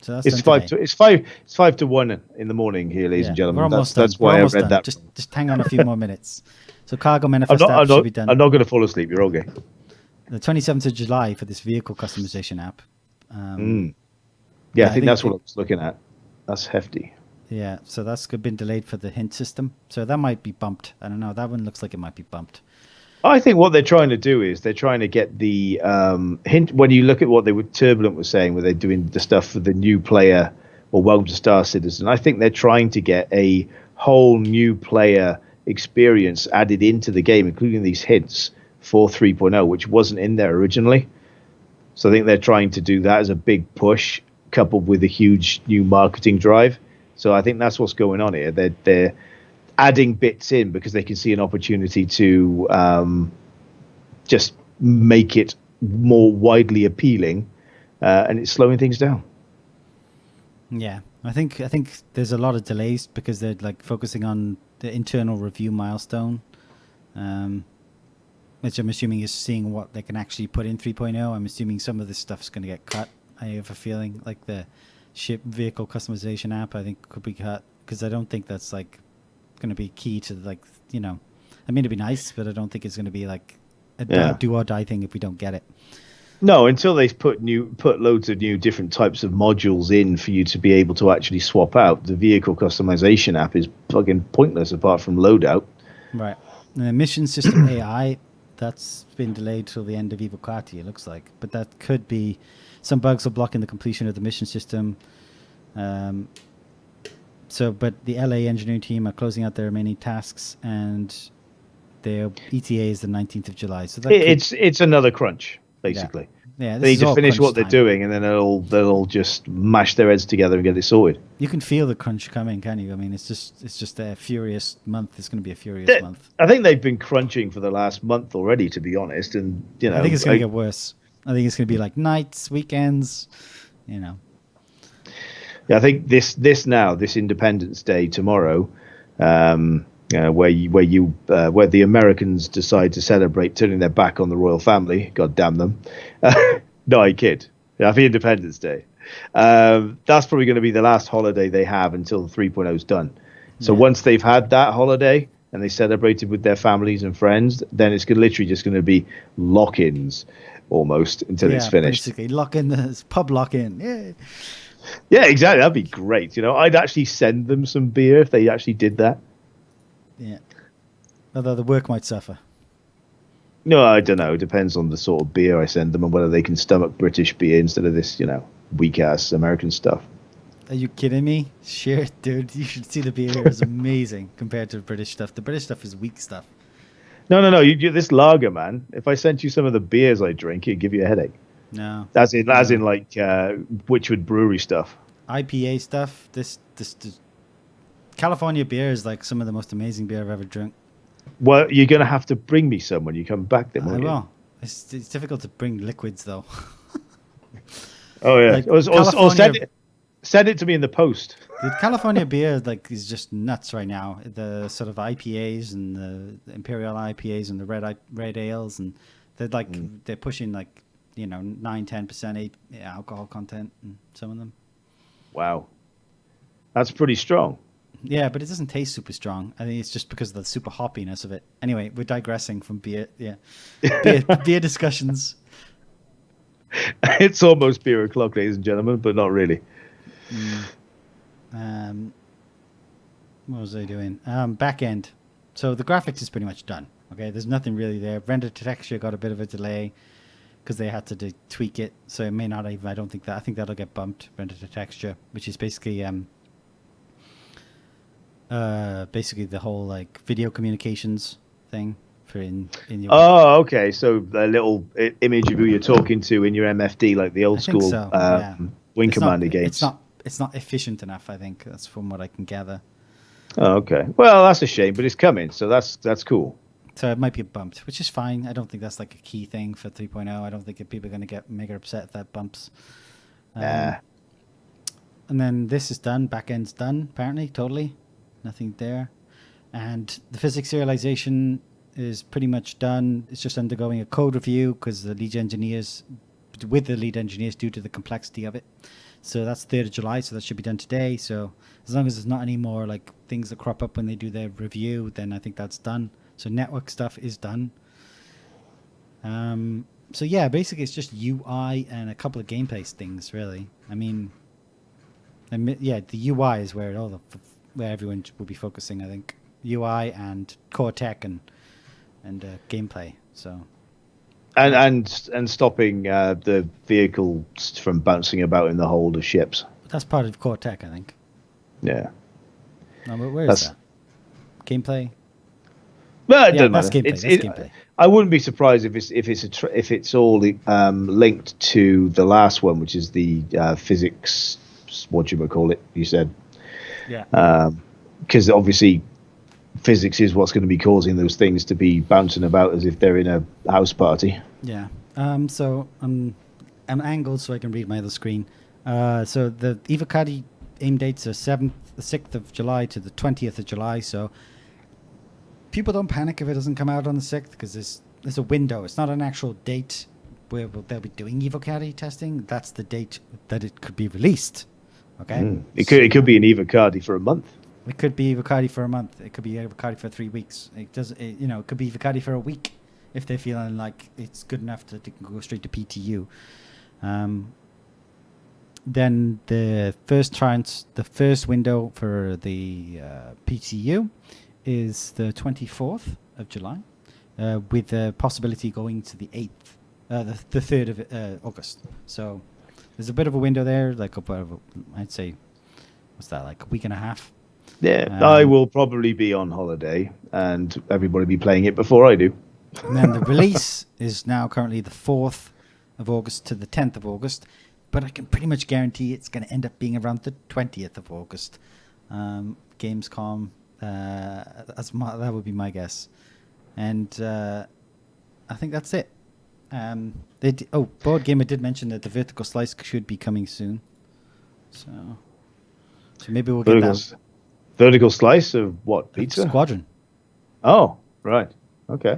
So that's it's done 5 to 1 in the morning here, ladies and gentlemen. That's We're why I almost read done. that. Just hang on a few more minutes. So cargo manifest I'm app should be done. not going to fall asleep. You're okay. The 27th of July for this vehicle customization app. Yeah, I think that's what I was looking at. That's hefty. Yeah, so that's been delayed for the hint system. So that might be bumped. I don't know. That one looks like it might be bumped. I think what they're trying to do is they're trying to get the hint. When you look at what Turbulent was saying, where they're doing the stuff for the new player or Welcome to Star Citizen, I think they're trying to get a whole new player experience added into the game, including these hints for 3.0, which wasn't in there originally. So I think they're trying to do that as a big push, coupled with a huge new marketing drive. So I think that's what's going on here. They're adding bits in because they can see an opportunity to just make it more widely appealing, and it's slowing things down. Yeah, I think there's a lot of delays because they're like focusing on the internal review milestone, which I'm assuming is seeing what they can actually put in 3.0. I'm assuming some of this stuff's going to get cut. I have a feeling like the ship vehicle customization app, I think could be cut because I don't think that's like going to be key to I mean, it'd be nice, but I don't think it's going to be like a do or die thing if we don't get it. No, until they put loads of new different types of modules in for you to be able to actually swap out. The vehicle customization app is fucking pointless apart from loadout. Right. And the mission system AI, that's been delayed till the end of Evocati, it looks like. But that could be some bugs are blocking the completion of the mission system. But the LA engineering team are closing out their remaining tasks, and their ETA is the 19th of July. So it's another crunch, basically. Yeah, they need to finish what they're doing, and then they'll just mash their heads together and get it sorted. You can feel the crunch coming, can you? I mean, it's just a furious month. It's going to be a furious month. I think they've been crunching for the last month already, to be honest. And I think it's going to get worse. I think it's going to be like nights, weekends, Yeah, I think this Independence Day tomorrow, where the Americans decide to celebrate turning their back on the royal family. God damn them! No, I kid. Happy Independence Day. That's probably going to be the last holiday they have until 3.0 is done. So once they've had that holiday and they celebrated with their families and friends, then it's literally just going to be lock-ins almost until it's finished. Basically, pub lock-in. Yeah. Yeah, exactly. That'd be great. I'd actually send them some beer if they actually did that. Yeah. Although the work might suffer. No, I don't know. It depends on the sort of beer I send them and whether they can stomach British beer instead of this, weak-ass American stuff. Are you kidding me? Shit, dude. You should see the beer here is amazing compared to the British stuff. The British stuff is weak stuff. No. You this lager, man. If I sent you some of the beers I drink, it'd give you a headache. No. As in like Witchwood Brewery stuff. IPA stuff. This California beer is like some of the most amazing beer I've ever drunk. Well, you're going to have to bring me some when you come back then, I won't you? will. It's difficult to bring liquids though. Oh, yeah. Like, Or California- send it to me in the post. The California beer like is just nuts right now. The sort of IPAs and the Imperial IPAs and the red ales, and they're like they're pushing like 9-10% alcohol content in some of them. Wow. That's pretty strong. Yeah, but it doesn't taste super strong. I think it's just because of the super hoppiness of it. Anyway, we're digressing from beer. Yeah, beer discussions. It's almost beer o'clock, ladies and gentlemen, but not really. What was I doing? Back end. So the graphics is pretty much done. Okay, there's nothing really there. Render to texture got a bit of a delay because they had to tweak it. So it may not even. I think that'll get bumped. Render to texture, which is basically the whole like video communications thing for in your. Oh, okay. So a little image of who you're talking to in your MFD, like the old school Wing Commander games. It's not efficient enough. I think that's from what I can gather. Oh, okay. Well, that's a shame, but it's coming, so that's cool. So it might be bumped, which is fine. I don't think that's like a key thing for 3.0. I don't think people are going to get mega upset if that bumps. And then this is done. Backend's done, apparently, totally. Nothing there. And the physics serialization is pretty much done. It's just undergoing a code review because the lead engineers due to the complexity of it. So that's 3rd of July, so that should be done today. So as long as there's not any more like things that crop up when they do their review, then I think that's done. So network stuff is done. So yeah, basically it's just UI and a couple of gameplay things, really. I mean, the UI is where where everyone will be focusing, I think. UI and core tech and gameplay. So. And stopping the vehicle from bouncing about in the hold of ships. That's part of core tech, I think. Yeah. No, but where is that? Gameplay. Well, it doesn't that's matter. gameplay. That's gameplay. I wouldn't be surprised if it's all linked to the last one, which is the physics. What you would call it? You said. Yeah. Because obviously, physics is what's going to be causing those things to be bouncing about as if they're in a house party. Yeah. So I'm angled so I can read my other screen. So the Evocati aim dates are the 6th of July to the 20th of July. So people don't panic if it doesn't come out on the 6th because there's a window. It's not an actual date where they'll be doing Evocati testing. That's the date that it could be released. Okay. It could be an Evocati for a month. It could be Evocati for a month. It could be Evocati for 3 weeks. It could be Evocati for a week if they're feeling like it's good enough to go straight to PTU. Then the first window for the PTU is the 24th of July, with the possibility going to the 8th, the 3rd of August. So there's a bit of a window there, like I'd say, what's that, like a week and a half? Yeah, I will probably be on holiday and everybody be playing it before I do. And then the release is now currently the 4th of August to the 10th of August, but I can pretty much guarantee it's going to end up being around the 20th of August. Gamescom, that would be my guess. And I think that's it. Board Gamer did mention that the vertical slice should be coming soon. So maybe we'll get that. Vertical slice of what? Pizza? Squadron. Oh, right. Okay.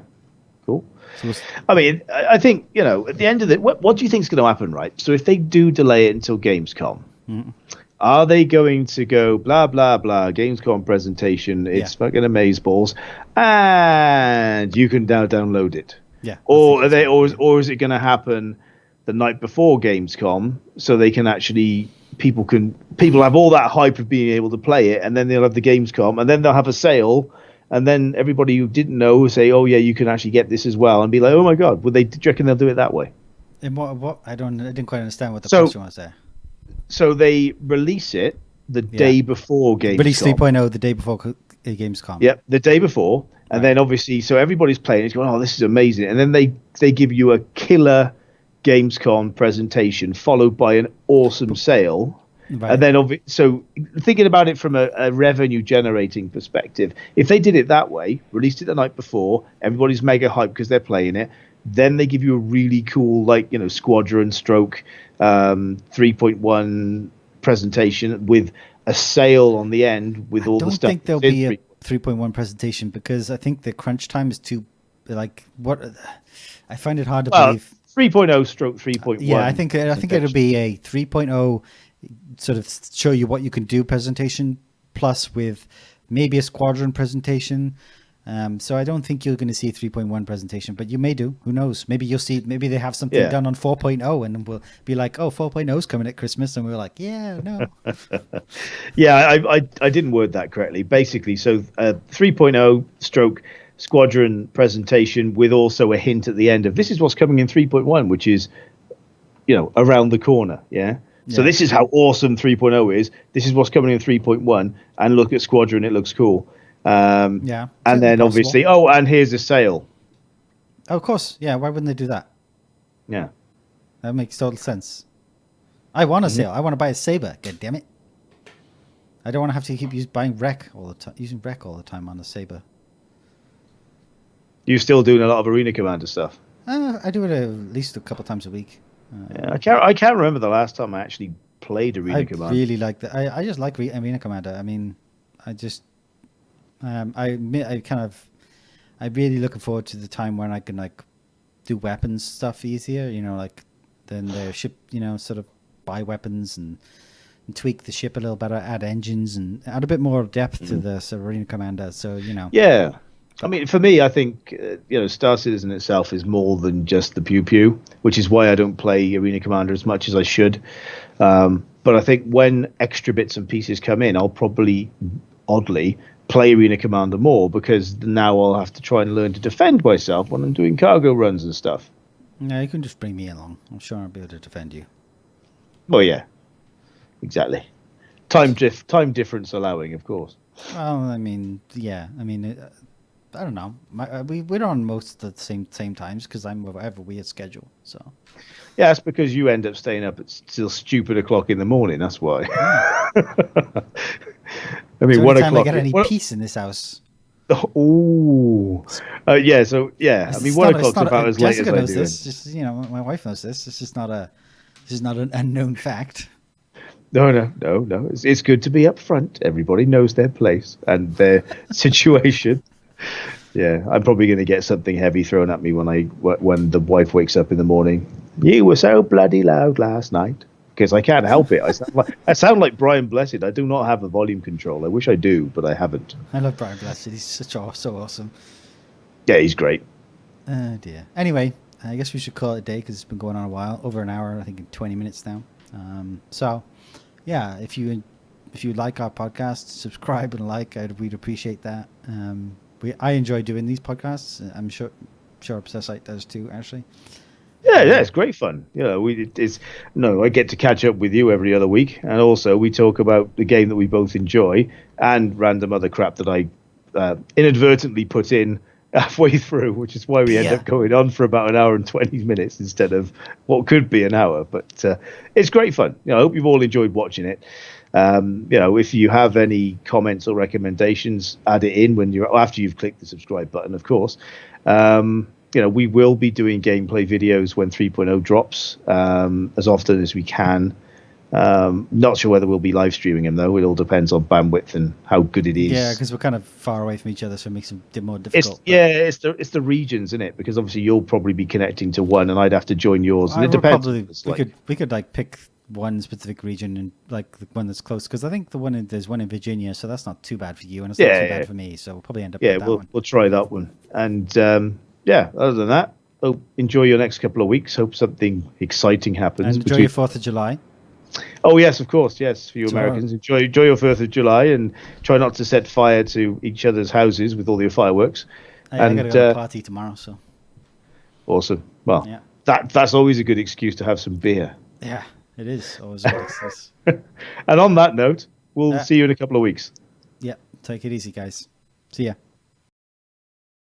Cool. So I mean, I think, at the end of it, what do you think is going to happen, right? So if they do delay it until Gamescom, are they going to go blah, blah, blah, Gamescom presentation, it's fucking amazeballs, and you can now download it? Yeah. Or is it going to happen the night before Gamescom so they can actually people have all that hype of being able to play it, and then they'll have the Gamescom, and then they'll have a sale, and then everybody who didn't know will say, oh yeah, you can actually get this as well, and be like, oh my god, do you reckon they'll do it that way? And what I didn't quite understand what the question was there. So they release it the day before Gamescom. Release 3.0 the day before Gamescom. Yep, the day before, and then obviously, so everybody's playing. It's going, oh, this is amazing, and then they give you a killer Gamescom presentation followed by an awesome sale. Right. And then, so thinking about it from a revenue generating perspective, if they did it that way, released it the night before, everybody's mega hyped because they're playing it, then they give you a really cool, like, Squadron stroke 3.1 presentation with a sale on the end with all the stuff. I don't think there'll be a 3.1 presentation because I think the crunch time is too, like, what? I find it hard to believe. 3.0 stroke 3.1. Yeah, I think it'll be a 3.0 sort of show you what you can do presentation plus with maybe a Squadron presentation. So I don't think you're going to see a 3.1 presentation, but you may do. Who knows? Maybe you'll see. Maybe they have something done on 4.0, and we'll be like, "Oh, 4.0 is coming at Christmas," and we're like, "Yeah, no." Yeah, I didn't word that correctly. Basically, so 3.0 stroke Squadron presentation with also a hint at the end of this is what's coming in 3.1, which is around the corner. Yeah. So this is how awesome 3.0 is. This is what's coming in 3.1, and look at Squadron; it looks cool. And then obviously, and here's a sale. Oh, of course, yeah. Why wouldn't they do that? Yeah, that makes total sense. I want a sale. I want to buy a Saber. God damn it! I don't want to have to keep buying wreck all the time. Using wreck all the time on a Saber. You're still doing a lot of Arena Commander stuff. I do it at least a couple times a week. I can't remember the last time I actually played Arena Commander. I really like that. I just like Arena Commander. I mean, I just. I'm really looking forward to the time when I can like do weapons stuff easier. Then the ship. Sort of buy weapons and tweak the ship a little better, add engines and add a bit more depth to the Arena Commander. So Yeah, I mean, for me, I think Star Citizen itself is more than just the pew pew, which is why I don't play Arena Commander as much as I should. But I think when extra bits and pieces come in, I'll probably oddly play Arena Commander more because now I'll have to try and learn to defend myself when I'm doing cargo runs and stuff. Yeah, you can just bring me along. I'm sure I'll be able to defend you. Well, yeah, exactly. Time difference allowing, of course. Well, I mean, yeah. I mean, I don't know. We're on most of the same times because I have a weird schedule. So. Yeah, that's because you end up staying up at still stupid o'clock in the morning. That's why. I mean, 1 o'clock. I get any peace in this house. Oh, yeah. So yeah, I mean, 1 o'clock's about as late as I do. Jessica knows this. Just, my wife knows this. It's just not an unknown fact. No. It's good to be upfront. Everybody knows their place and their situation. Yeah, I'm probably going to get something heavy thrown at me when the wife wakes up in the morning. You were so bloody loud last night. Because I can't help it. I sound like Brian Blessed. I do not have a volume control. I wish I do, but I haven't. I love Brian Blessed. He's so awesome. Yeah, he's great. Oh, dear. Anyway, I guess we should call it a day because it's been going on a while. Over an hour, I think 20 minutes now. So, yeah, if you like our podcast, subscribe and like. We'd appreciate that. I enjoy doing these podcasts. I'm sure Obsessite does too, actually. Yeah, it's great fun. I get to catch up with you every other week, and also we talk about the game that we both enjoy and random other crap that I inadvertently put in halfway through, which is why we end up going on for about an hour and 20 minutes instead of what could be an hour. But it's great fun. I hope you've all enjoyed watching it. If you have any comments or recommendations, add it in after you've clicked the subscribe button, of course. We will be doing gameplay videos when 3.0 drops as often as we can. Not sure whether we'll be live streaming them, though. It all depends on bandwidth and how good it is. Yeah, because we're kind of far away from each other, so it makes it more difficult. It's the regions, isn't it? Because obviously you'll probably be connecting to one, and I'd have to join yours. And it depends. We could like pick one specific region and like the one that's close, because I think there's one in Virginia, so that's not too bad for you, and it's not too bad for me. So we'll probably end up. with that one. We'll try that one, and other than that, enjoy your next couple of weeks. Hope something exciting happens. And enjoy your 4th of July. Oh, yes, of course. Yes, for you Americans. Enjoy your 4th of July and try not to set fire to each other's houses with all your fireworks. I got to go to a party tomorrow, so. Awesome. Well, that's always a good excuse to have some beer. Yeah, it is. Always a good excuse. And on that note, we'll see you in a couple of weeks. Yeah, take it easy, guys. See ya.